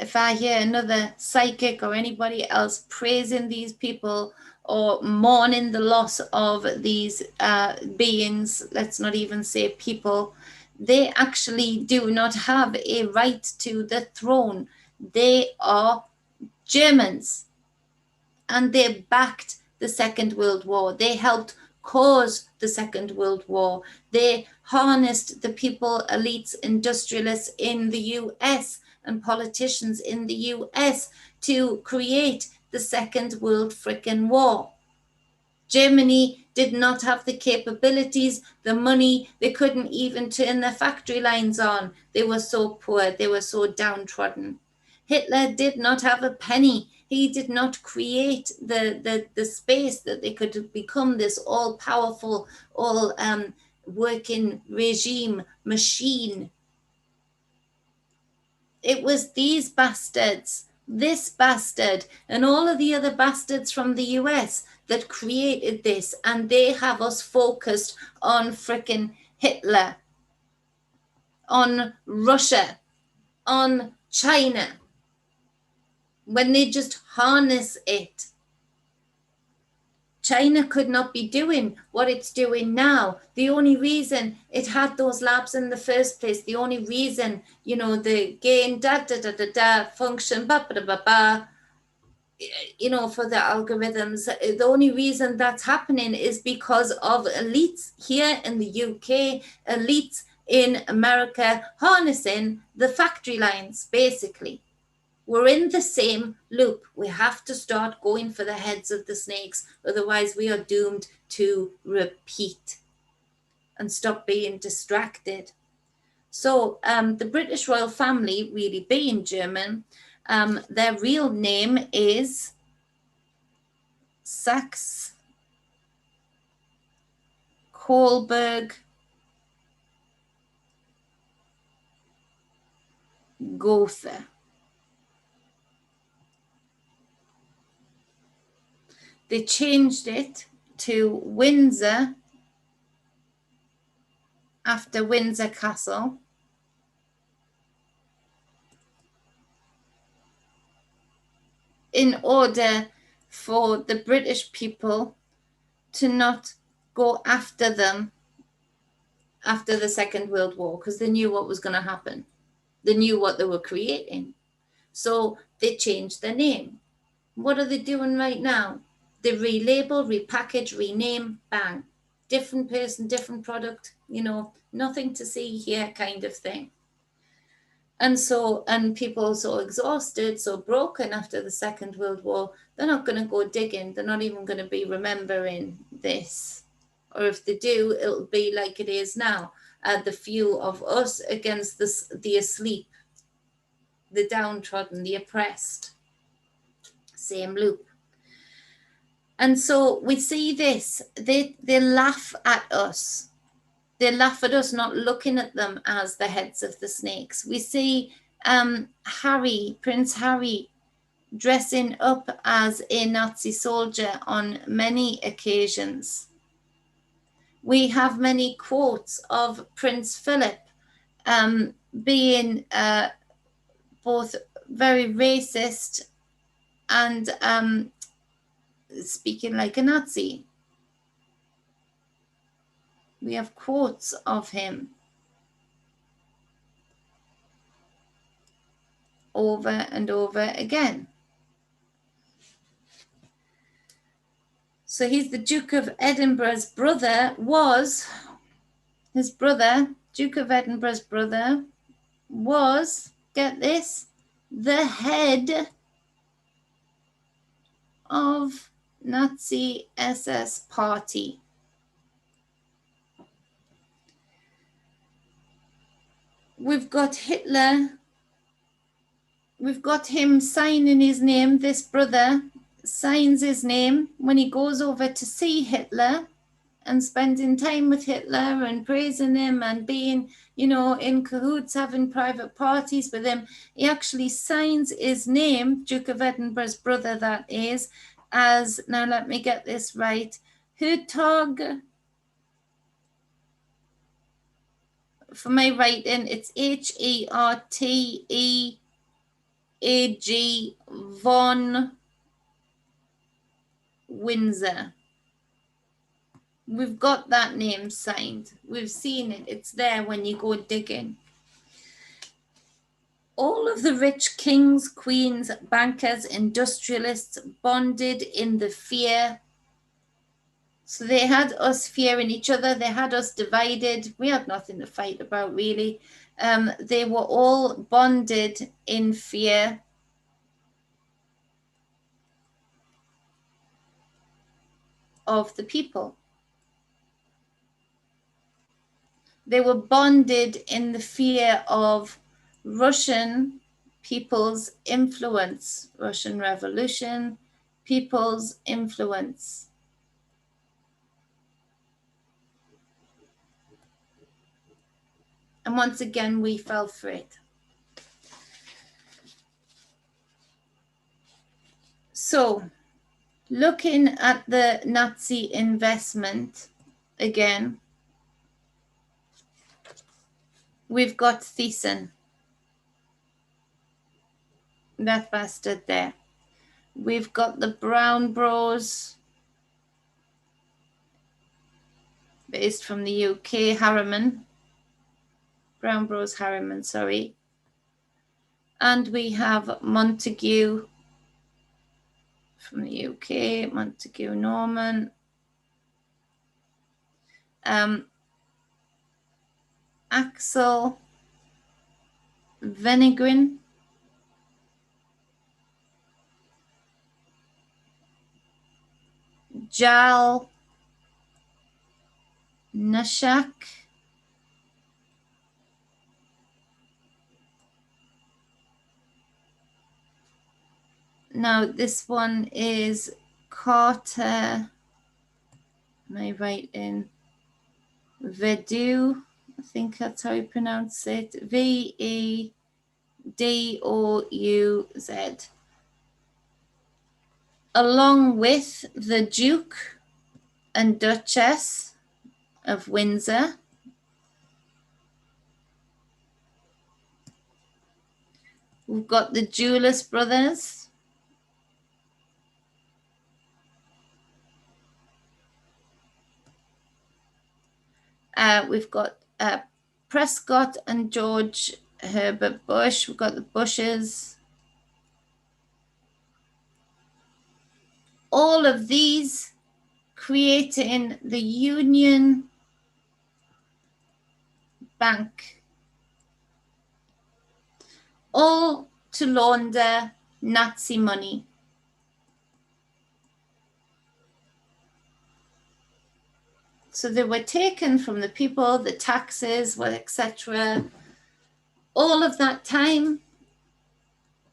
If I hear another psychic or anybody else praising these people or mourning the loss of these beings, let's not even say people, they actually do not have a right to the throne. They are Germans, and they backed the Second World War. They helped cause the Second World War. They harnessed the people, elites, industrialists in the US and politicians in the US to create the Second World frickin' War. Germany did not have the capabilities, the money. They couldn't even turn their factory lines on. They were so poor. They were so downtrodden. Hitler did not have a penny. He did not create the space that they could become this all-powerful, working regime machine. It was these bastards, this bastard, and all of the other bastards from the US that created this, and they have us focused on frickin' Hitler, on Russia, on China, when they just harness it. China could not be doing what it's doing now. The only reason it had those labs in the first place, the only reason, the gain function, for the algorithms, the only reason that's happening is because of elites here in the UK, elites in America harnessing the factory lines, basically. We're in the same loop. We have to start going for the heads of the snakes. Otherwise, we are doomed to repeat and stop being distracted. So the British royal family, really being German, their real name is Saxe Coburg Gotha. They changed it to Windsor after Windsor Castle. In order for the British people to not go after them after the Second World War, because they knew what was going to happen. They knew what they were creating. So they changed their name. What are they doing right now? They relabel, repackage, rename, bang. Different person, different product, nothing to see here kind of thing. And people are so exhausted, so broken after the Second World War, they're not going to go digging. They're not even going to be remembering this. Or if they do, it'll be like it is now. The few of us against the asleep, the downtrodden, the oppressed. Same loop. And so we see this. They laugh at us. They laugh at us not looking at them as the heads of the snakes. We see Prince Harry, dressing up as a Nazi soldier on many occasions. We have many quotes of Prince Philip being both very racist and speaking like a Nazi. We have quotes of him over and over again. So he's the Duke of Edinburgh's brother, Duke of Edinburgh's brother was, get this, the head of Nazi SS party. We've got Hitler. We've got him signing his name. This brother signs his name when he goes over to see Hitler and spending time with Hitler and praising him and being, in cahoots, having private parties with him. He actually signs his name, Duke of Edinburgh's brother that is, as, now let me get this right, Hertog. For my writing, it's Herteg von Windsor. We've got that name signed. We've seen it. It's there when you go digging. All of the rich kings, queens, bankers, industrialists bonded in the fear. So they had us fearing each other. They had us divided. We had nothing to fight about, really. They were all bonded in fear. of the people. They were bonded in the fear of Russian people's influence, Russian Revolution, people's influence. And once again, we fell for it. So, looking at the Nazi investment again, we've got Thyssen, that bastard there. We've got the Brown Bros, based from the UK, Harriman. Brown Bros Harriman, sorry. And we have Montague from the UK, Montague Norman. Axel Venegrin. Jal Nashak. Now this one is Carter, am I right in? Vedouz, I think that's how you pronounce it. Vedouz. Along with the Duke and Duchess of Windsor. We've got the Julius brothers. We've got Prescott and George Herbert Bush. We've got the Bushes. All of these creating the Union Bank, all to launder Nazi money. So they were taken from the people, the taxes, etc. All of that time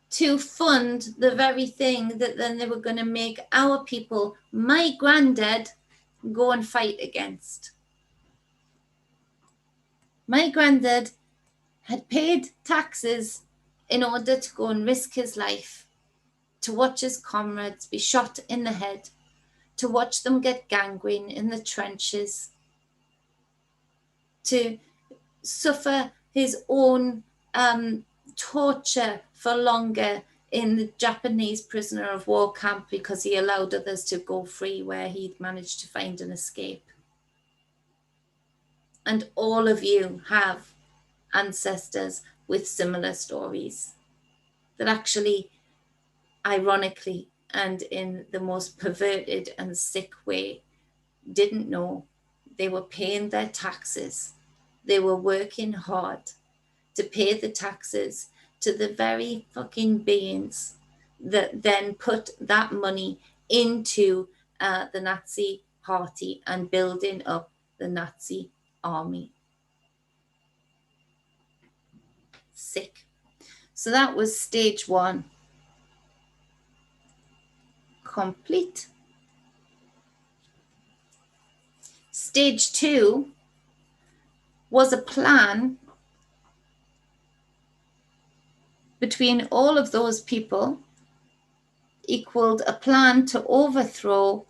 to fund the very thing that then they were going to make our people, my granddad, go and fight against. My granddad had paid taxes in order to go and risk his life, to watch his comrades be shot in the head, to watch them get gangrene in the trenches, to suffer his own torture for longer in the Japanese prisoner of war camp because he allowed others to go free where he'd managed to find an escape. And all of you have ancestors with similar stories that actually, ironically, and in the most perverted and sick way, didn't know they were paying their taxes. They were working hard to pay the taxes to the very fucking beings that then put that money into the Nazi party and building up the Nazi army. Sick. So that was stage one. Complete. Stage two was a plan between all of those people, equaled a plan to overthrow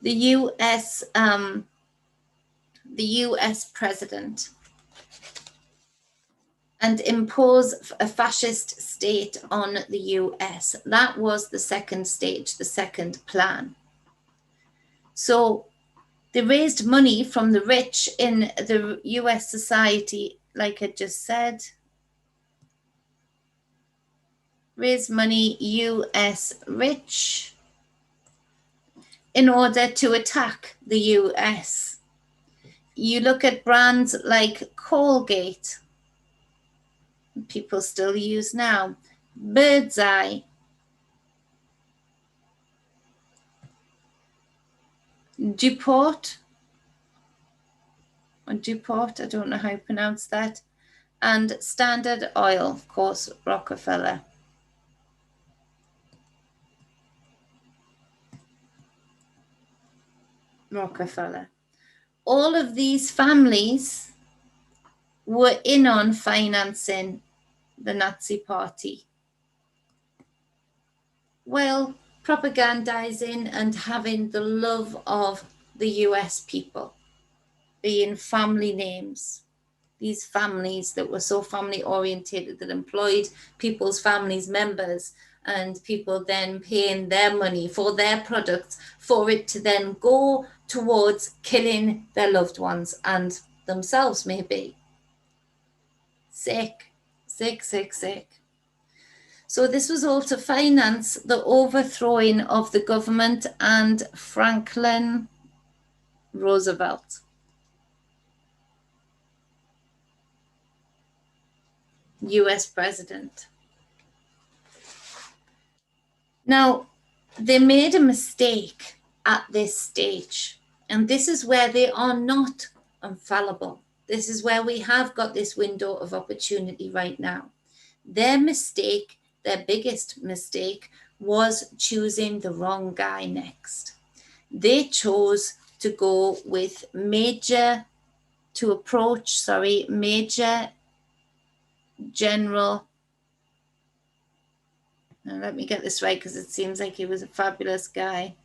the US president and impose a fascist state on the US. That was the second stage, the second plan. So they raised money from the rich in the US society, like I just said. Raise money, US rich, in order to attack the US. You look at brands like Colgate, people still use now. Bird's Eye, DuPont, or DuPont, I don't know how you pronounce that, and Standard Oil, of course, Rockefeller. Rockefeller. All of these families were in on financing the Nazi Party. Well, propagandizing and having the love of the US people, being family names. These families that were so family orientated that employed people's families members, and people then paying their money for their products for it to then go towards killing their loved ones and themselves, maybe. Sick. So this was all to finance the overthrowing of the government and Franklin Roosevelt. US president. Now, they made a mistake at this stage, and this is where they are not infallible. This is where we have got this window of opportunity right now. Their mistake, their biggest mistake, was choosing the wrong guy next. They chose to go with Major General. Now let me get this right because it seems like he was a fabulous guy.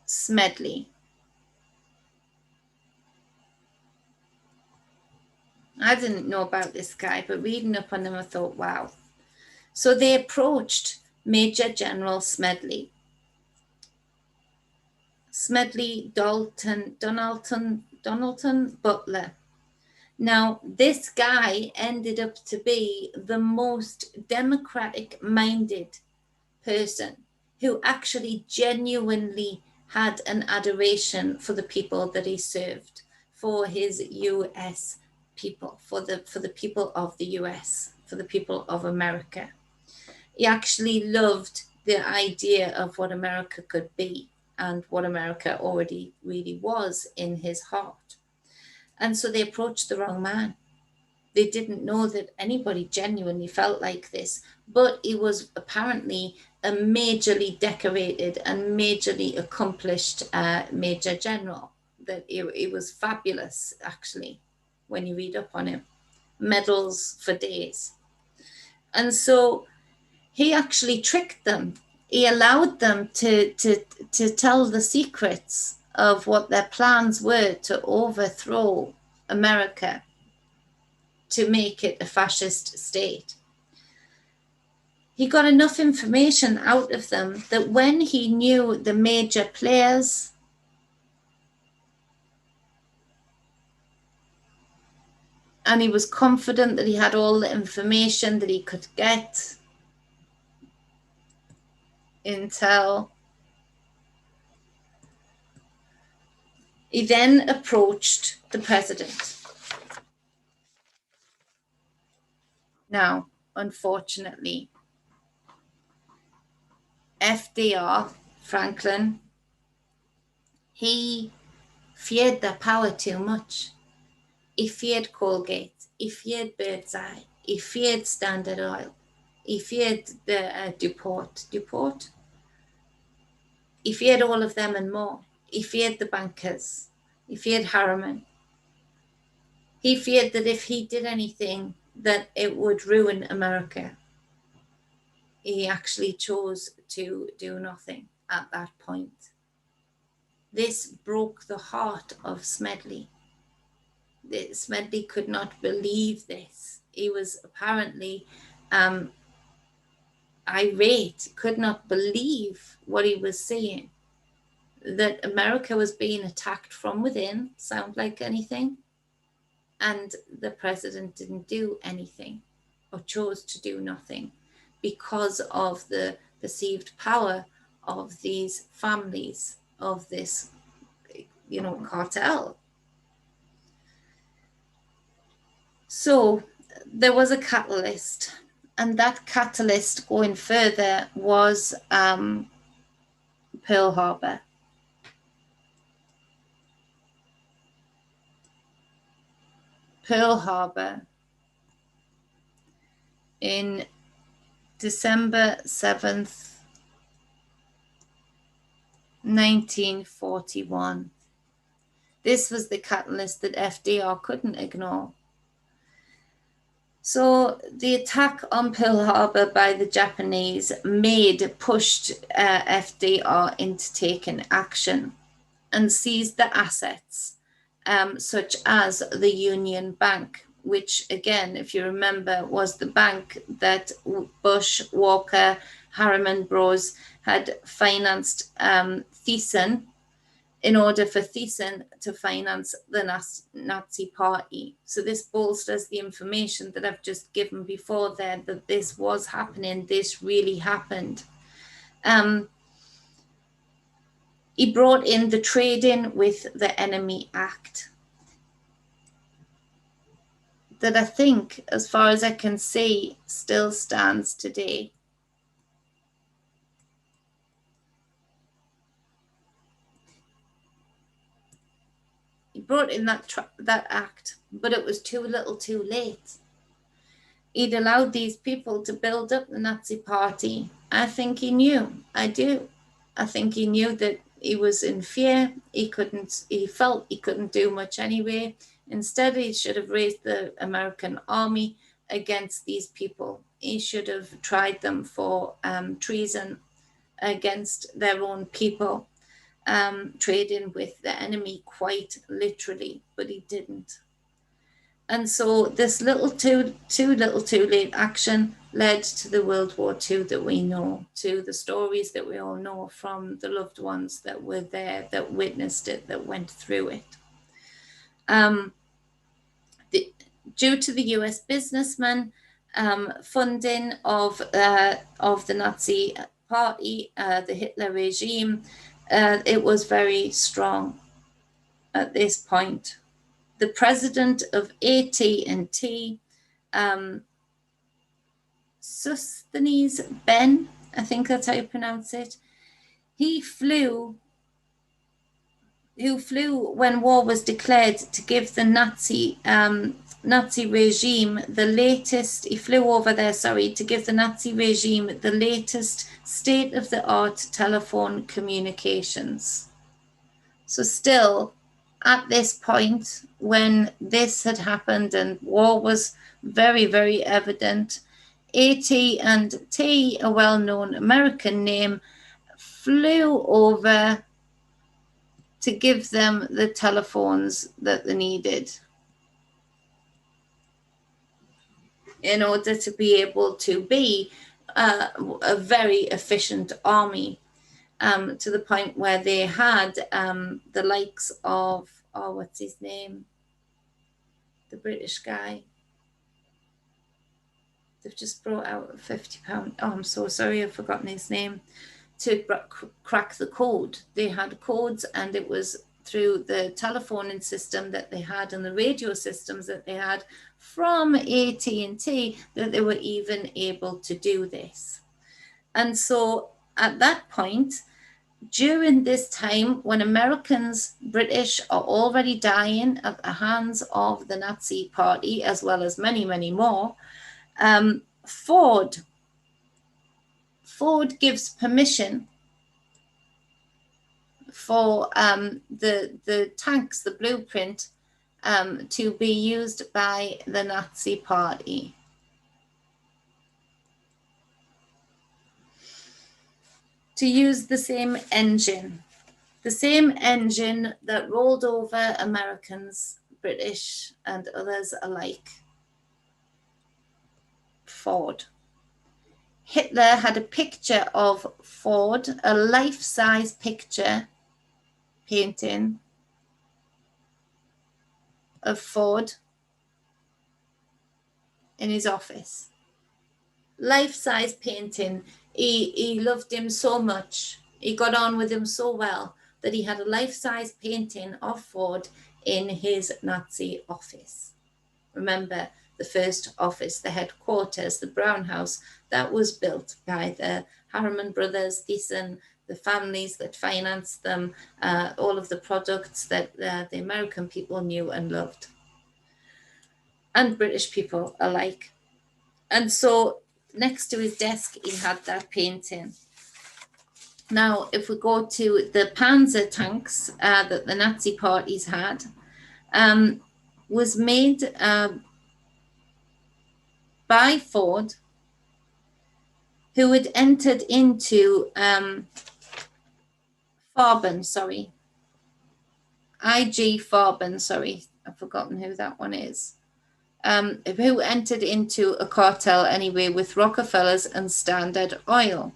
Smedley. I didn't know about this guy, but reading up on him, I thought, wow. So they approached Major General Smedley. Smedley Donaldson Butler. Now, this guy ended up to be the most democratic-minded person who actually genuinely had an adoration for the people that he served, for his US people, for the people of the US, for the people of America. He actually loved the idea of what America could be and what America already really was in his heart. And so they approached the wrong man. They didn't know that anybody genuinely felt like this, but he was apparently a majorly decorated and majorly accomplished Major General. That he was fabulous, actually, when you read up on him. Medals for days. And so he actually tricked them. He allowed them to tell the secrets of what their plans were to overthrow America, to make it a fascist state. He got enough information out of them that when he knew the major players, and he was confident that he had all the information that he could get, intel, he then approached the president. Now, unfortunately, FDR, Franklin, he feared the power too much. He feared Colgate, he feared Bird's Eye, he feared Standard Oil, he feared the DuPont. He feared all of them and more. He feared the bankers. He feared Harriman. He feared that if he did anything, that it would ruin America. He actually chose to do nothing at that point. This broke the heart of Smedley. Smedley could not believe this. He was apparently irate, could not believe what he was seeing. That America was being attacked from within, sound like anything? And the president didn't do anything or chose to do nothing because of the perceived power of these families, of this, cartel. So there was a catalyst, and that catalyst going further was Pearl Harbor. Pearl Harbor in December 7th, 1941. This was the catalyst that FDR couldn't ignore. So the attack on Pearl Harbor by the Japanese pushed FDR into taking action and seized the assets, such as the Union Bank, which again, if you remember, was the bank that Bush, Walker, Harriman Bros had financed Thyssen in order for Thyssen to finance the Nazi Party. So this bolsters the information that I've just given before there, that this was happening, this really happened. He brought in the Trade-in with the Enemy Act that I think, as far as I can see, still stands today. He brought in that act, but it was too little too late. He'd allowed these people to build up the Nazi Party. I think he knew. I do. I think he knew that he was in fear. He felt he couldn't do much anyway. Instead, he should have raised the American army against these people. He should have tried them for treason against their own people. Trading with the enemy quite literally, but he didn't. And so this too little too late action led to the World War II that we know, to the stories that we all know from the loved ones that were there, that witnessed it, that went through it. Due to the US businessmen funding of the Nazi Party, the Hitler regime, it was very strong at this point. The president of AT&T, Sosthenes Ben, I think that's how you pronounce it, who flew when war was declared to give the Nazi regime the latest, he flew over there, to give the Nazi regime the latest state-of-the-art telephone communications. So still, at this point, when this had happened and war was very, very evident, AT&T, a well-known American name, flew over to give them the telephones that they needed in order to be able to be a very efficient army, to the point where they had the likes of, what's his name? The British guy. They've just brought out a £50. Oh, I'm so sorry, I've forgotten his name. To crack the code. They had codes, and it was through the telephoning system that they had and the radio systems that they had from AT&T that they were even able to do this. And so at that point, during this time when Americans, British, are already dying at the hands of the Nazi Party, as well as many, many more, Ford gives permission for the tanks, the blueprint, to be used by the Nazi Party. To use the same engine that rolled over Americans, British, and others alike. Ford. Hitler had a picture of Ford, a life-size picture painting of Ford in his office. Life-size painting. He loved him so much. He got on with him so well that he had a life-size painting of Ford in his Nazi office. Remember, the first office, the headquarters, the Brown House, that was built by the Harriman brothers, Thyssen, the families that financed them, all of the products that the American people knew and loved, and British people alike. And so next to his desk, he had that painting. Now, if we go to the Panzer tanks that the Nazi parties had, was made by Ford, who had entered into Farben, sorry. IG Farben, sorry, I've forgotten who that one is. Who entered into a cartel anyway with Rockefellers and Standard Oil.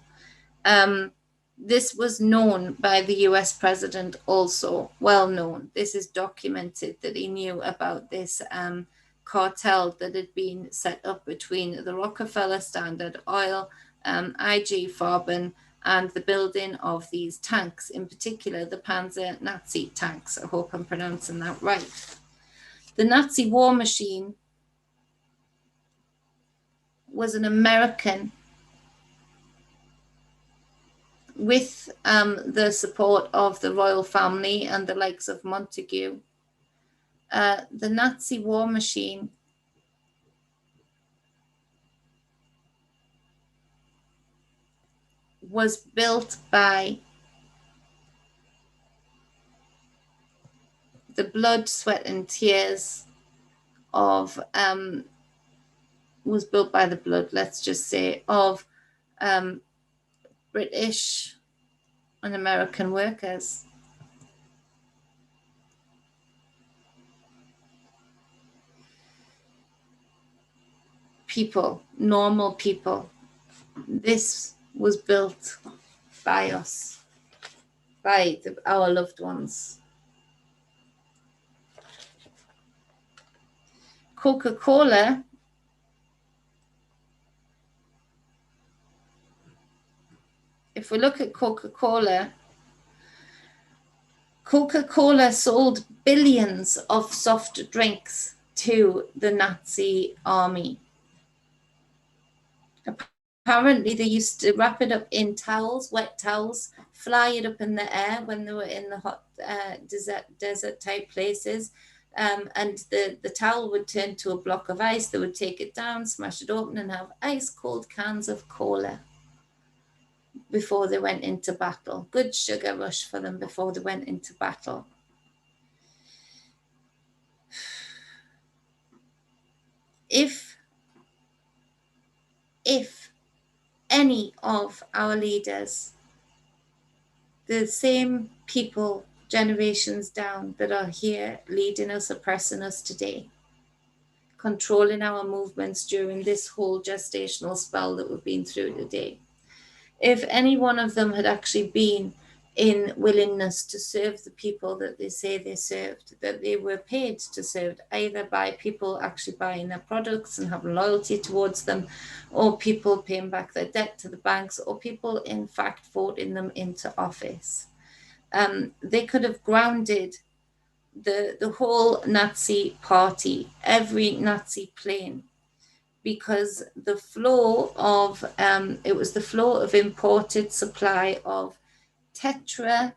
This was known by the US president also, well known. This is documented that he knew about this cartel that had been set up between the Rockefeller, Standard Oil, IG Farben, and the building of these tanks, in particular the Panzer Nazi tanks. I hope I'm pronouncing that right. The Nazi war machine was an American with the support of the royal family and the likes of Montague. The Nazi war machine was built by the blood, sweat, and tears of, was built by the blood, let's just say, of British and American workers. People, normal people. This was built by us, by our loved ones. Coca-Cola if we look at Coca-Cola, Coca-Cola sold billions of soft drinks to the Nazi army. Apparently, they used to wrap it up in towels, wet towels, fly it up in the air when they were in the hot desert type places. And the towel would turn to a block of ice. They would take it down, smash it open, and have ice cold cans of cola before they went into battle. Good sugar rush for them before they went into battle. If any of our leaders, the same people generations down that are here leading us, oppressing us today, controlling our movements during this whole gestational spell that we've been through today, if any one of them had actually been in willingness to serve the people that they say they served, that they were paid to serve, either by people actually buying their products and having loyalty towards them, or people paying back their debt to the banks, or people in fact voting them into office. They could have grounded the whole Nazi party, every Nazi plane, because the flow of, it was the flow of imported supply of tetraethyl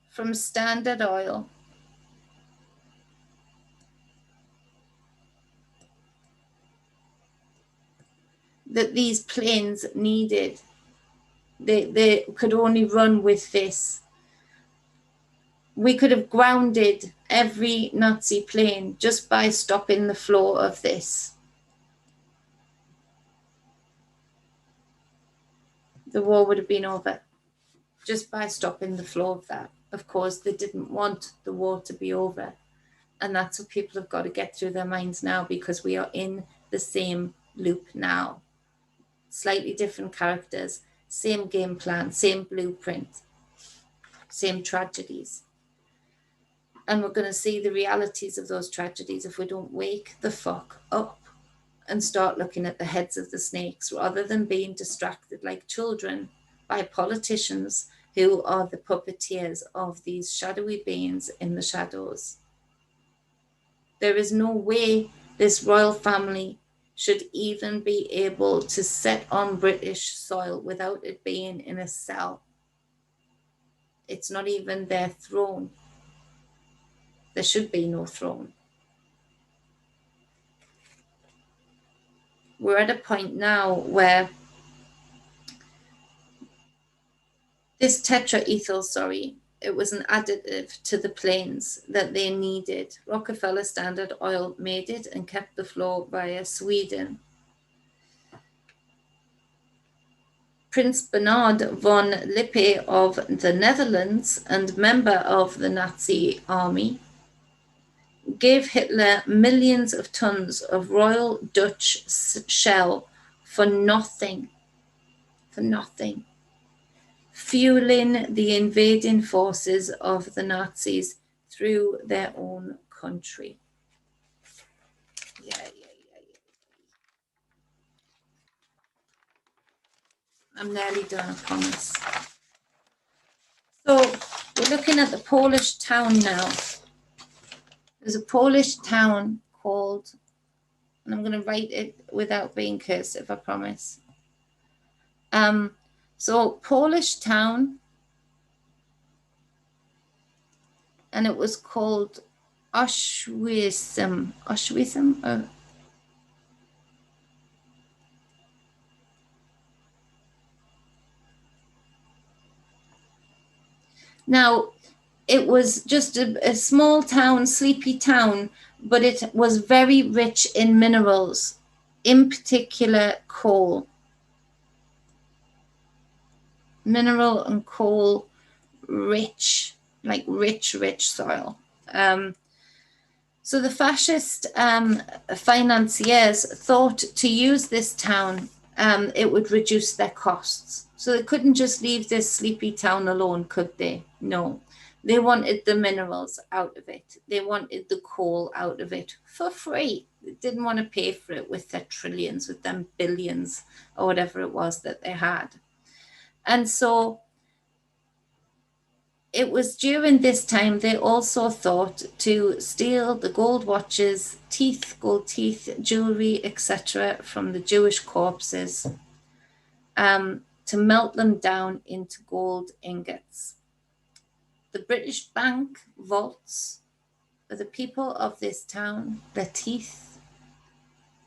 from Standard Oil that these planes needed. They could only run with this. We could have grounded every Nazi plane just by stopping the flow of this. The war would have been over just by stopping the flow of that. Of course, they didn't want the war to be over. And that's what people have got to get through their minds now, because we are in the same loop now. Slightly different characters, same game plan, same blueprint, same tragedies. And we're going to see the realities of those tragedies if we don't wake the fuck up and start looking at the heads of the snakes, rather than being distracted like children by politicians who are the puppeteers of these shadowy beings in the shadows. There is no way this royal family should even be able to set on British soil without it being in a cell. It's not even their throne. There should be no throne. We're at a point now where this tetraethyl, it was an additive to the planes that they needed. Rockefeller Standard Oil made it and kept the flow via Sweden. Prince Bernard von Lippe of the Netherlands and member of the Nazi army gave Hitler millions of tons of Royal Dutch shell for nothing, fueling the invading forces of the Nazis through their own country. Yeah. I'm nearly done, I promise. So we're looking at the Polish town now. There's a Polish town called, and I'm going to write it without being cursive, I promise. So Polish town, and it was called Auschwitz. Now, it was just a small town, sleepy town, but it was very rich in minerals, in particular coal. Mineral and coal rich, like rich soil. So the fascist financiers thought to use this town, it would reduce their costs. So they couldn't just leave this sleepy town alone, could they? No. They wanted the minerals out of it. They wanted the coal out of it for free. They didn't want to pay for it with their trillions, with them billions, or whatever it was that they had. And so it was during this time they also thought to steal the gold watches, teeth, gold teeth, jewelry, etc. from the Jewish corpses, to melt them down into gold ingots. The British bank vaults for the people of this town, their teeth,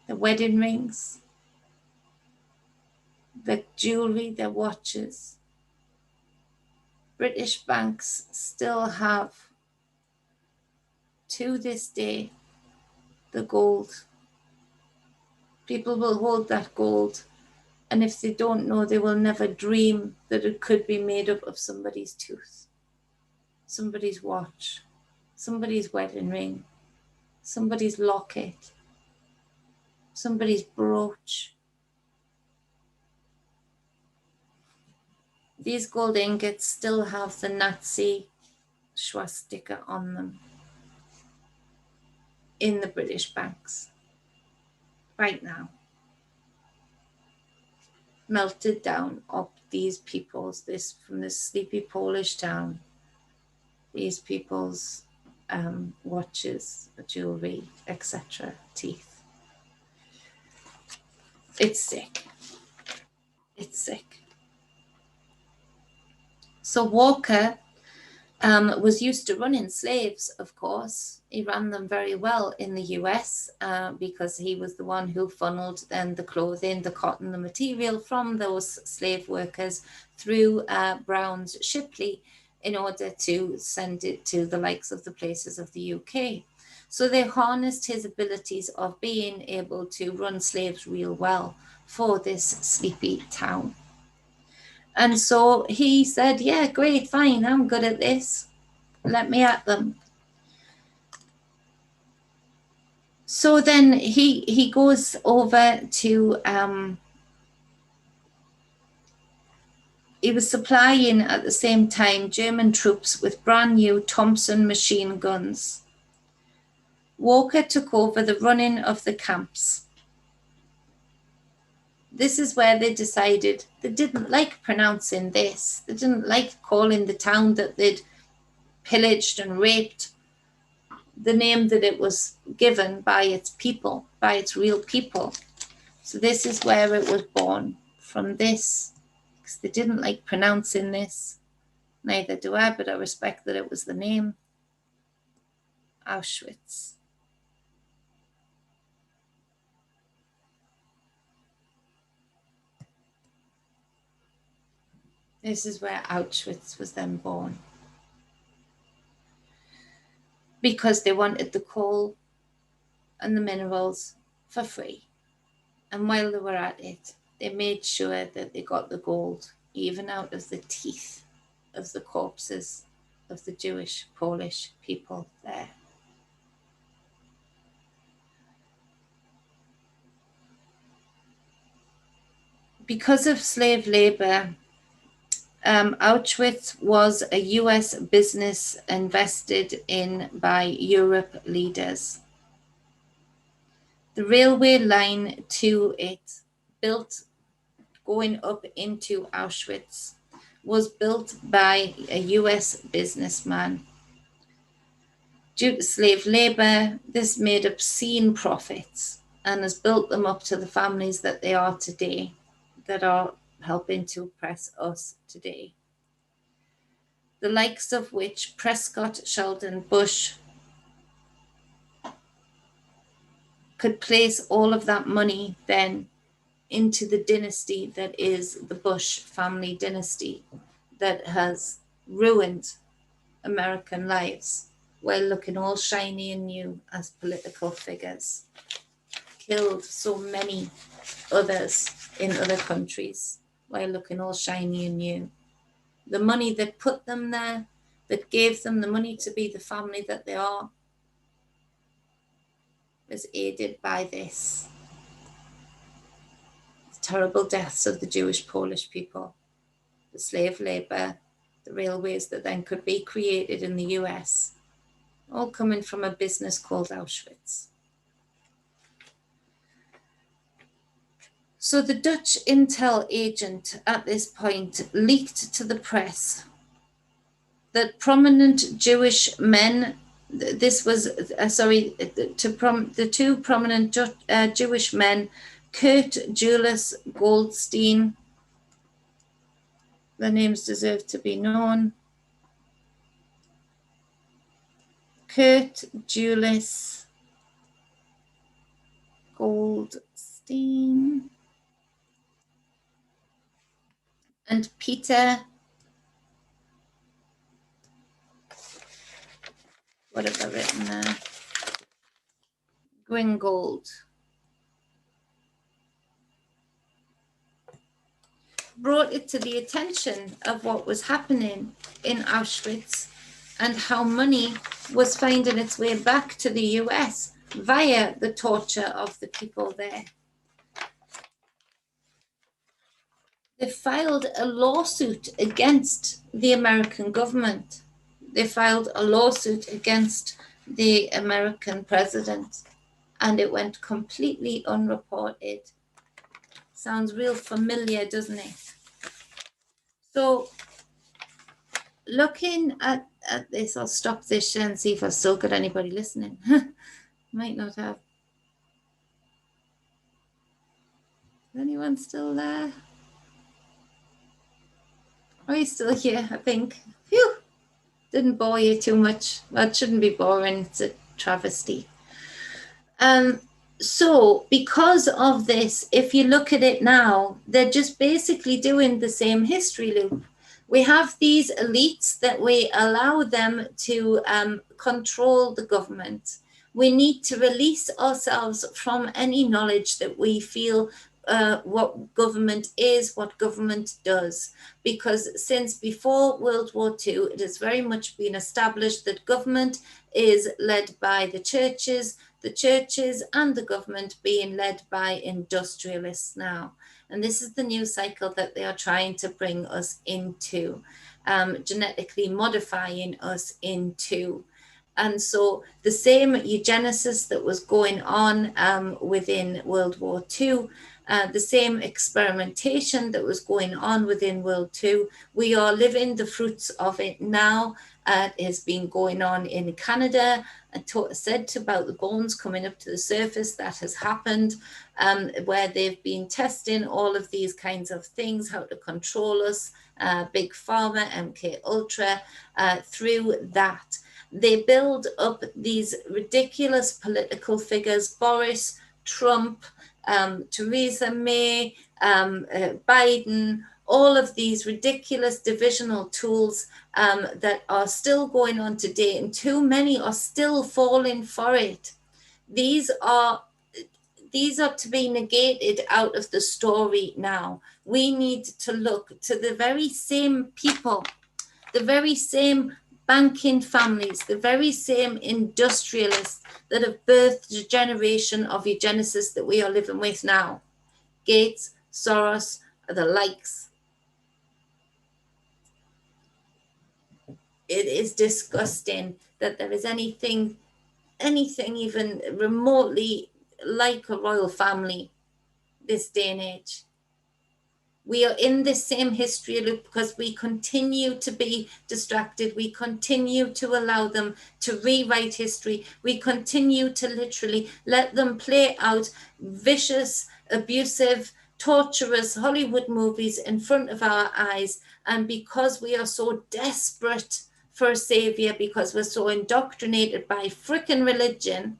their wedding rings, their jewelry, their watches. British banks still have, to this day, the gold. People will hold that gold, and if they don't know, they will never dream that it could be made up of somebody's tooth, somebody's watch, somebody's wedding ring, somebody's locket, somebody's brooch. These gold ingots still have the Nazi swastika on them in the British banks right now. Melted down up these people's, from this sleepy Polish town, these people's watches, jewelry, etc., teeth. It's sick. It's sick. So Walker was used to running slaves, of course. He ran them very well in the US because he was the one who funneled then the clothing, the cotton, the material from those slave workers through Brown's Shipley in order to send it to the likes of the places of the UK. So they harnessed his abilities of being able to run slaves real well for this sleepy town. And so he said, yeah, great, fine, I'm good at this. Let me at them. So then he goes over to, he was supplying at the same time German troops with brand new Thompson machine guns. Walker took over the running of the camps. this is where they decided they didn't like pronouncing this. They didn't like calling the town that they'd pillaged and raped the name that it was given by its people, by its real people. So this is where it was born, from this, because they didn't like pronouncing this. Neither do I, but I respect that it was the name. Auschwitz. This is where Auschwitz was then born. Because they wanted the coal and the minerals for free. And while they were at it, they made sure that they got the gold, even out of the teeth of the corpses of the Jewish, Polish people there. Because of slave labor, Auschwitz was a US business invested in by Europe leaders. The railway line to it, built going up into Auschwitz, was built by a US businessman. Due to slave labor, this made obscene profits and has built them up to the families that they are today, that are helping to oppress us today. The likes of which Prescott, Sheldon, Bush could place all of that money then into the dynasty that is the Bush family dynasty, that has ruined American lives while looking all shiny and new as political figures, killed so many others in other countries while looking all shiny and new. The money that put them there, that gave them the money to be the family that they are, was aided by this. The terrible deaths of the Jewish Polish people, the slave labor, the railways that then could be created in the US, all coming from a business called Auschwitz. So the Dutch intel agent at this point leaked to the press that prominent Jewish men, this was, the two prominent Jewish men, Kurt Julius Goldstein, their names deserve to be known, Kurt Julius Goldstein, and Peter, what have I written there? Gringold. Brought it to the attention of what was happening in Auschwitz and how money was finding its way back to the US via the torture of the people there. They filed a lawsuit against the American government. They filed a lawsuit against the American president, and it went completely unreported. Sounds real familiar, doesn't it? So looking at this, I'll stop this and see if I've still got anybody listening. Might not have. Is anyone still there? Are you still here? I think. Phew! Didn't bore you too much. Well, it shouldn't be boring. It's a travesty. So because of this, if you look at it now, they're just basically doing the same history loop. We have these elites that we allow them to control the government. We need to release ourselves from any knowledge that we feel what government is, what government does. Because since before World War II, it has very much been established that government is led by the churches and the government being led by industrialists now. And this is the new cycle that they are trying to bring us into, genetically modifying us into. And so the same eugenesis that was going on within World War II, the same experimentation that was going on within World War II, we are living the fruits of it now. It has been going on in Canada. I said about the bones coming up to the surface. That has happened, where they've been testing all of these kinds of things, how to control us, Big Pharma, MK Ultra, through that. They build up these ridiculous political figures, Boris, Trump, Theresa May, Biden, all of these ridiculous divisional tools that are still going on today, and too many are still falling for it. These are to be negated out of the story now. We need to look to the very same people, the very same banking families, the very same industrialists that have birthed the generation of eugenicists that we are living with now. Gates, Soros, the likes. It is disgusting that there is anything even remotely like a royal family this day and age. We are in this same history loop because we continue to be distracted. We continue to allow them to rewrite history. We continue to literally let them play out vicious, abusive, torturous Hollywood movies in front of our eyes. And because we are so desperate for a savior, because we're so indoctrinated by frickin' religion,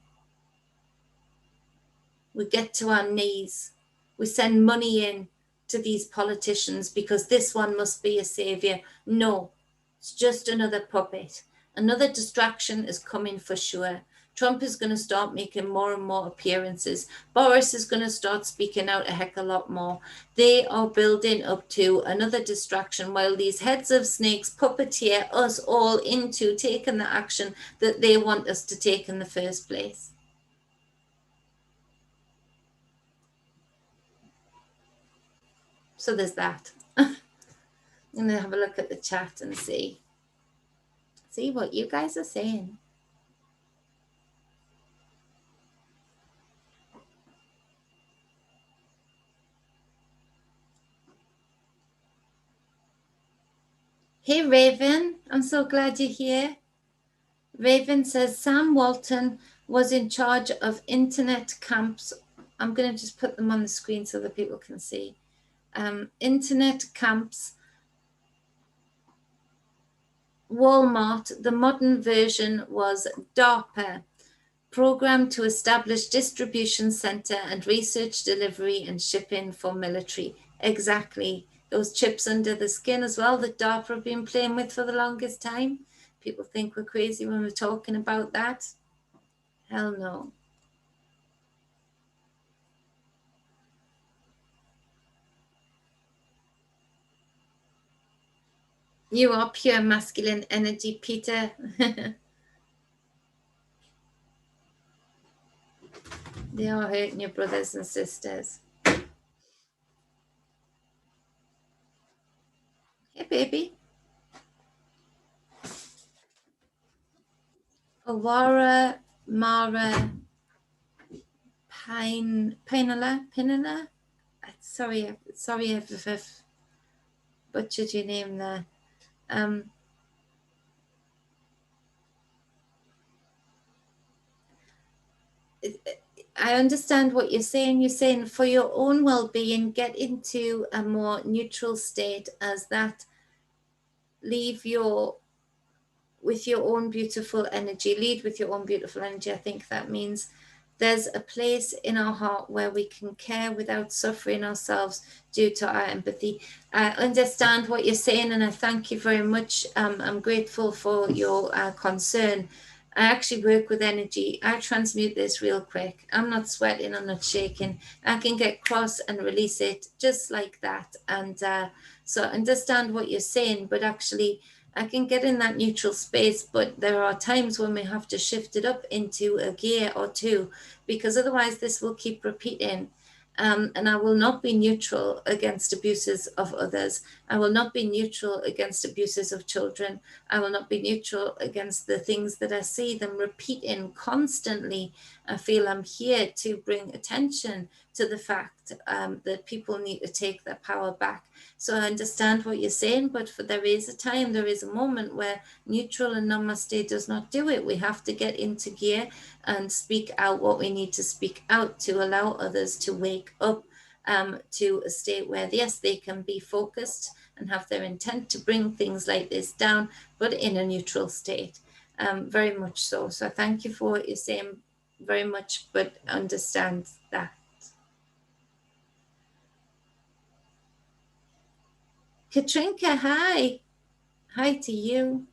we get to our knees. We send money in to these politicians because this one must be a savior. No, it's just another puppet. Another distraction is coming for sure. Trump is going to start making more and more appearances. Boris is going to start speaking out a heck of a lot more. They are building up to another distraction while these heads of snakes puppeteer us all into taking the action that they want us to take in the first place. So there's that. I'm going to have a look at the chat and see what you guys are saying. Hey, Raven. I'm so glad you're here. Raven says Sam Walton was in charge of internet camps. I'm going to just put them on the screen so that people can see. Internet camps. Walmart, the modern version was DARPA, programmed to establish distribution center and research delivery and shipping for military. Exactly. Those chips under the skin as well that DARPA have been playing with for the longest time. People think we're crazy when we're talking about that. Hell no. You are pure masculine energy, Peter. They are hurting your brothers and sisters. Hey, baby. Awara, Mara, Pinala. Sorry if I've butchered your name there. I understand what you're saying. You're saying for your own well-being, get into a more neutral state, as that leave with your own beautiful energy. Lead with your own beautiful energy. I think that means there's a place in our heart where we can care without suffering ourselves due to our empathy. I understand what you're saying, and I thank you very much. I'm grateful for your concern. I actually work with energy. I transmute this real quick. I'm not sweating. I'm not shaking. I can get cross and release it just like that. And so I understand what you're saying, but actually I can get in that neutral space, but there are times when we have to shift it up into a gear or two, because otherwise this will keep repeating. And I will not be neutral against abuses of others. I will not be neutral against abuses of children. I will not be neutral against the things that I see them repeating constantly. I feel I'm here to bring attention to the fact that people need to take their power back. So I understand what you're saying, but there is a time, there is a moment where neutral and namaste does not do it. We have to get into gear and speak out what we need to speak out to allow others to wake up to a state where, yes, they can be focused and have their intent to bring things like this down, but in a neutral state. Very much so. So thank you for what you're saying very much, but understand that. Katrinka, hi. Hi to you.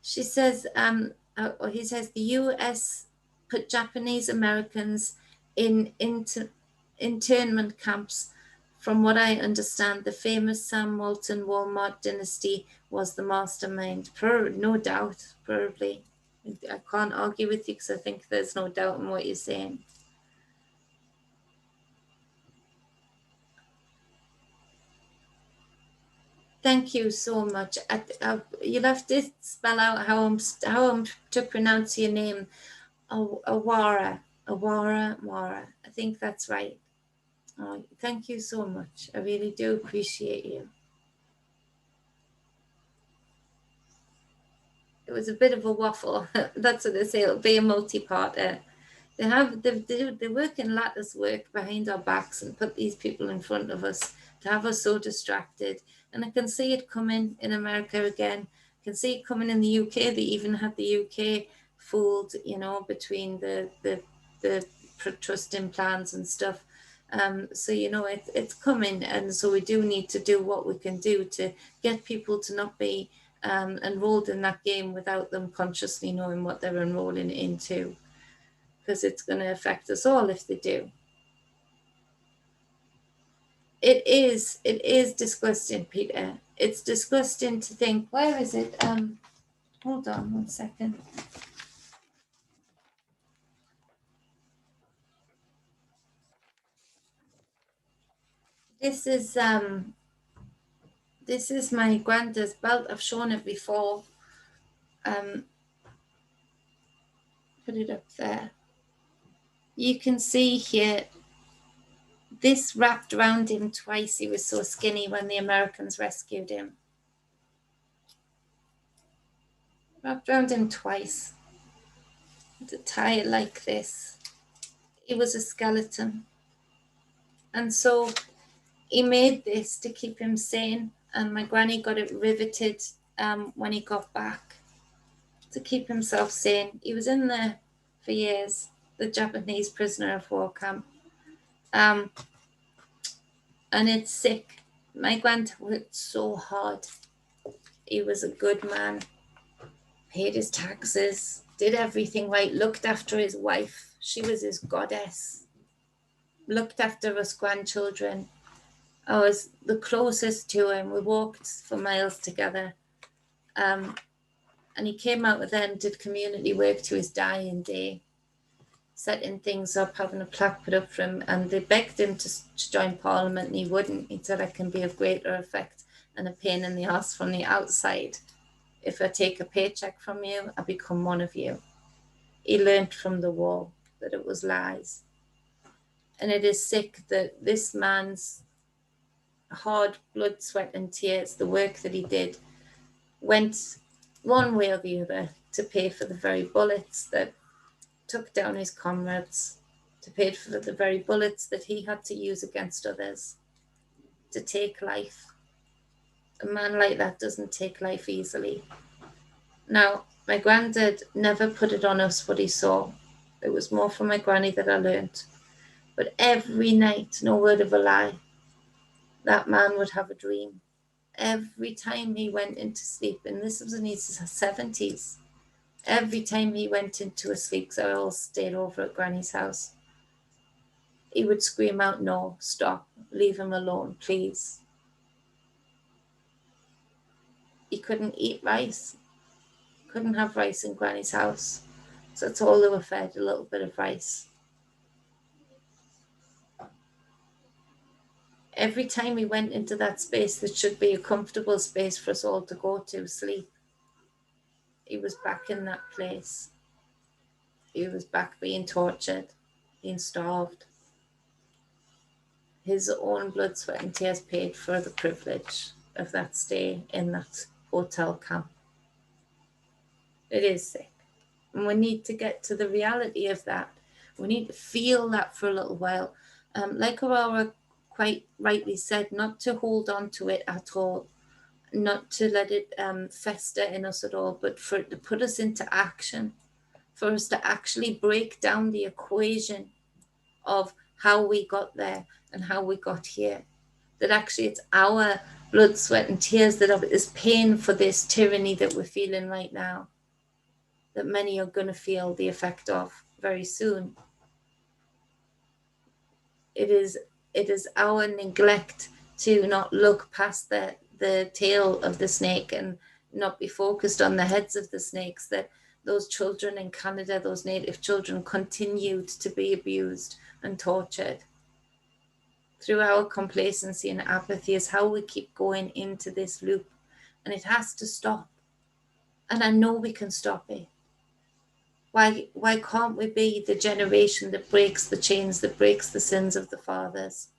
She says, or he says, the US put Japanese Americans in internment camps. From what I understand, the famous Sam Walton Walmart dynasty was the mastermind. No doubt, probably. I can't argue with you because I think there's no doubt in what you're saying. Thank you so much. You'll have to spell out how I'm to pronounce your name. Awara. Awara. I think that's right. Oh, thank you so much. I really do appreciate you. It was a bit of a waffle. That's what they say. It'll be a multi-parter. They're working lattice work behind our backs and put these people in front of us to have us so distracted. And I can see it coming in America again. I can see it coming in the UK. They even had the UK fooled, between the trusting plans and stuff. So it's coming, and so we do need to do what we can do to get people to not be enrolled in that game without them consciously knowing what they're enrolling into, because it's going to affect us all if they do. It is disgusting, Peter. It's disgusting to think, where is it? Hold on 1 second. This is my granddad's belt. I've shown it before. Put it up there. You can see here, this wrapped around him twice. He was so skinny when the Americans rescued him. Wrapped around him twice. To tie it like this. He was a skeleton. And so he made this to keep him sane. And my granny got it riveted when he got back to keep himself sane. He was in there for years, the Japanese prisoner of war camp. And it's sick. My granddad worked so hard. He was a good man, paid his taxes, did everything right, looked after his wife. She was his goddess, looked after us grandchildren. I was the closest to him. We walked for miles together. And he came out with them, did community work to his dying day, setting things up, having a plaque put up for him. And they begged him to join Parliament, and he wouldn't. He said, I can be of greater effect and a pain in the arse from the outside. If I take a paycheck from you, I become one of you. He learned from the war that it was lies. And it is sick that this man's hard blood, sweat and tears, the work that he did, went one way or the other to pay for the very bullets that took down his comrades, to pay for the very bullets that he had to use against others, to take life. A man like that doesn't take life easily. Now, my granddad never put it on us what he saw. It was more from my granny that I learnt. But every night, no word of a lie, that man would have a dream. Every time he went into sleep, and this was in his 70s, every time he went into a sleep, because I all stayed over at Granny's house, he would scream out, no, stop, leave him alone, please. He couldn't eat rice, couldn't have rice in Granny's house. So that's all they were fed, a little bit of rice. every time we went into that space that should be a comfortable space for us all to go to sleep, he was back in that place. He was back being tortured, being starved. His own blood, sweat and tears paid for the privilege of that stay in that hotel camp. It is sick. And we need to get to the reality of that. We need to feel that for a little while. Like Aurora quite rightly said, not to hold on to it at all, not to let it fester in us at all, but for it to put us into action, for us to actually break down the equation of how we got there and how we got here. That actually it's our blood, sweat and tears that is paying for this tyranny that we're feeling right now, that many are going to feel the effect of very soon. It is our neglect to not look past the tail of the snake and not be focused on the heads of the snakes, that those children in Canada, those Native children, continued to be abused and tortured. Through our complacency and apathy is how we keep going into this loop, and it has to stop. And I know we can stop it. Why can't we be the generation that breaks the chains, that breaks the sins of the fathers,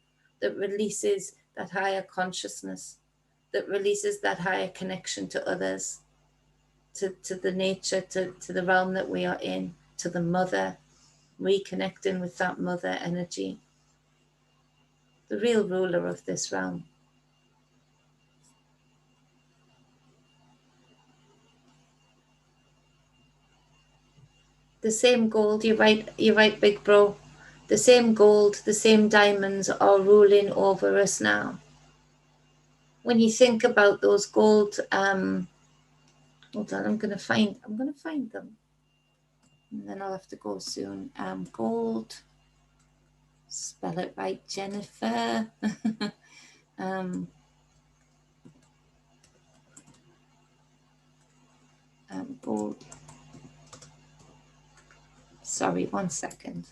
that releases that higher consciousness, that releases that higher connection to others, to the nature, to the realm that we are in, to the mother, reconnecting with that mother energy, the real ruler of this realm. The same gold, you're right, big bro. The same gold, the same diamonds are ruling over us now. When you think about those gold, hold on, I'm gonna find them, and then I'll have to go soon. Gold, spell it right, Jennifer. Gold. Sorry, 1 second.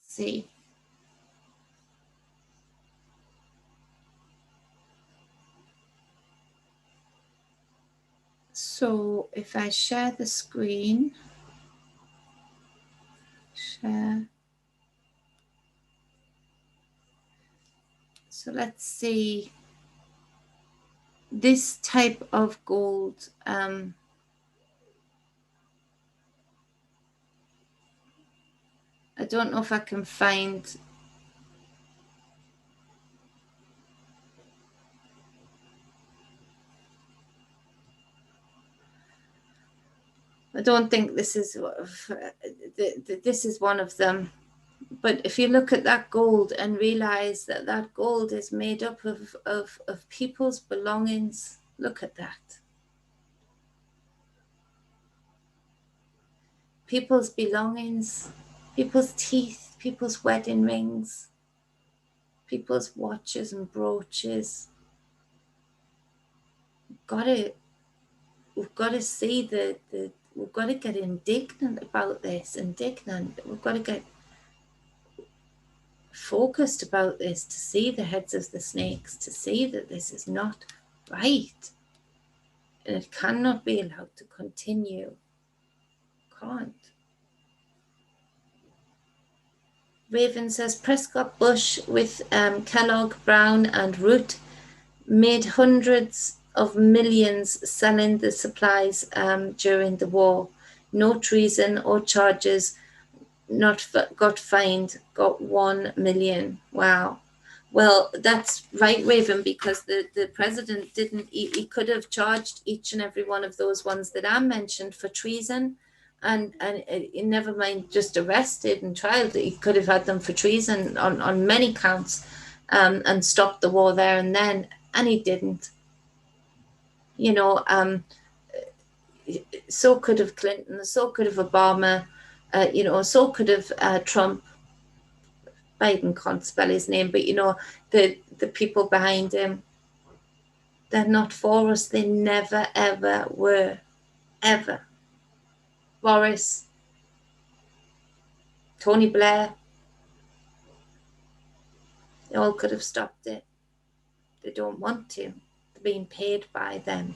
Let's see. So if I share the screen, share. So let's see. This type of gold, I don't know if I can find. I don't think this is one of them. But if you look at that gold and realize that that gold is made up of people's belongings, look at that. People's belongings, people's teeth, people's wedding rings, people's watches and brooches. We've got to see we've got to get indignant about this, We've got to get focused about this, to see the heads of the snakes, to see that this is not right. And it cannot be allowed to continue. Can't. Raven says Prescott Bush with Kellogg, Brown and Root made hundreds of millions selling the supplies during the war. No treason or charges, not got fined, got 1 million. Wow. Well, that's right, Raven, because the president didn't, he could have charged each and every one of those ones that I mentioned for treason, and never mind just arrested and tried. He could have had them for treason on many counts, and stopped the war there and then, and he didn't. You know, so could have Clinton, so could have Obama, you know, so could have Trump. Biden can't spell his name, but you know, the people behind him, they're not for us. They never ever were. ever. Boris, Tony Blair, they all could have stopped it. They don't want to. They're being paid by them.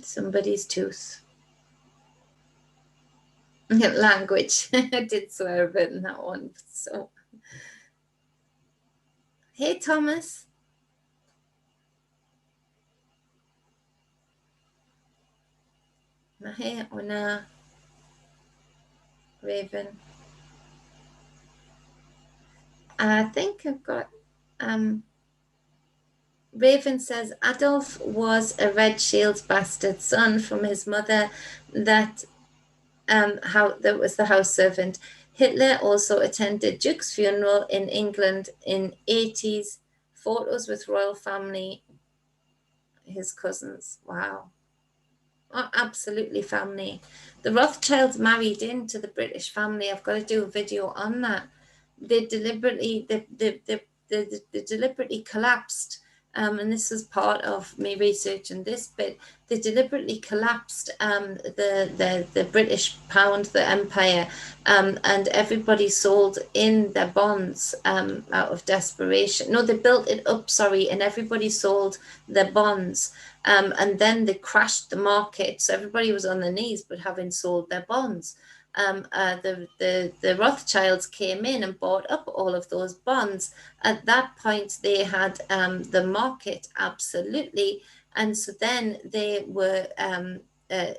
Somebody's tooth. Language. I did swear a bit in that one. So, hey, Thomas. Hey, Ona. Raven. I think I've got Raven says Adolf was a Red Shield bastard son from his mother that was the house servant. Hitler also attended Duke's funeral in England in 80s. Photos with royal family, his cousins. Wow. Oh, absolutely family. The Rothschilds married into the British family. I've got to do a video on that. They deliberately collapsed, and this was part of me researching this bit. They deliberately collapsed the British pound, the empire, and everybody sold in their bonds out of desperation. No, they built it up, and everybody sold their bonds. And then they crashed the market. So everybody was on their knees, but having sold their bonds. The Rothschilds came in and bought up all of those bonds. At that point, they had the market, absolutely. And so then they were a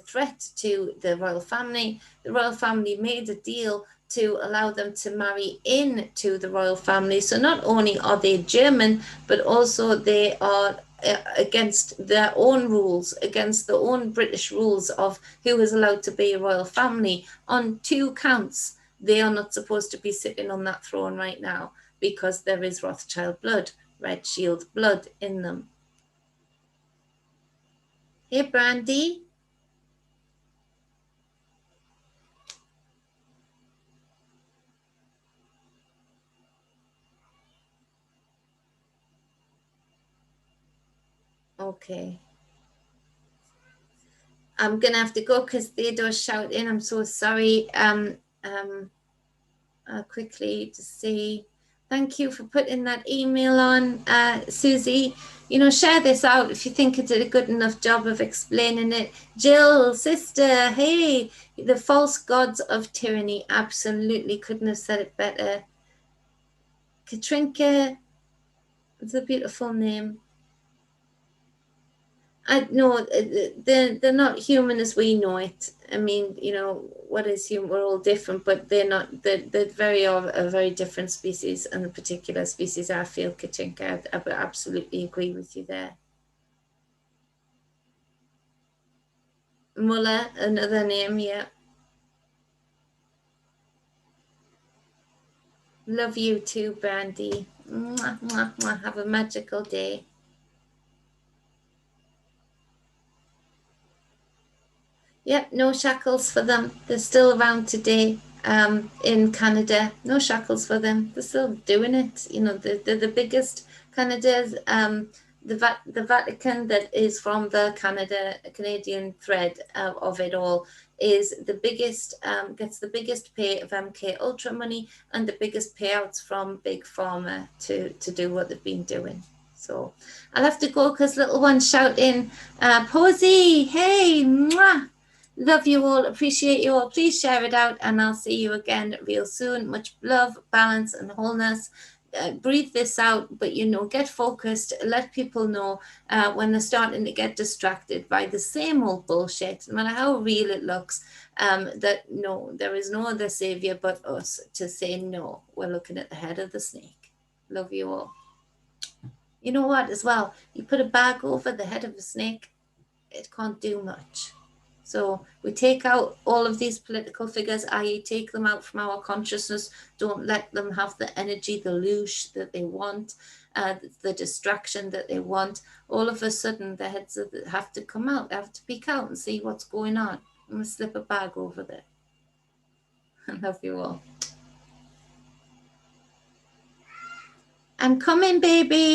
threat to the royal family. The royal family made a deal to allow them to marry into the royal family. So not only are they German, but also they are against their own rules, against the own British rules of who is allowed to be a royal family on 2 counts. They are not supposed to be sitting on that throne right now because there is Rothschild blood, Red Shield blood in them. Hey, Brandy. Okay. I'm going to have to go because Theodore's shouting. I'm so sorry. Quickly to see. Thank you for putting that email on, Susie. Share this out if you think it did a good enough job of explaining it. Jill, sister, hey, the false gods of tyranny. Absolutely couldn't have said it better. Katrinka, it's a beautiful name. I know they're not human as we know it. I mean, what is human? We're all different, but they're not. They're a very different species, and a particular species. I feel, Katinka, I absolutely agree with you there. Muller, another name, yeah. Love you too, Brandy. Mwah, mwah, mwah. Have a magical day. Yep, no shackles for them. They're still around today in Canada. No shackles for them. They're still doing it. They're the biggest. Canada's the Vatican, that is from the Canadian thread of it all, is the biggest, gets the biggest pay of MK Ultra money and the biggest payouts from Big Pharma to do what they've been doing. So I'll have to go because little one's shouting, Posy, hey, mwah. Love you all, appreciate you all. Please share it out, and I'll see you again real soon. Much love, balance, and wholeness. Breathe this out, but get focused. Let people know when they're starting to get distracted by the same old bullshit, no matter how real it looks, that no, there is no other savior but us to say no. We're looking at the head of the snake. Love you all. You know what, as well, you put a bag over the head of a snake, it can't do much. So we take out all of these political figures, i.e. take them out from our consciousness. Don't let them have the energy, the loosh that they want, the distraction that they want. All of a sudden, the heads have to come out. They have to peek out and see what's going on. I'm going to slip a bag over there. I love you all. I'm coming, baby.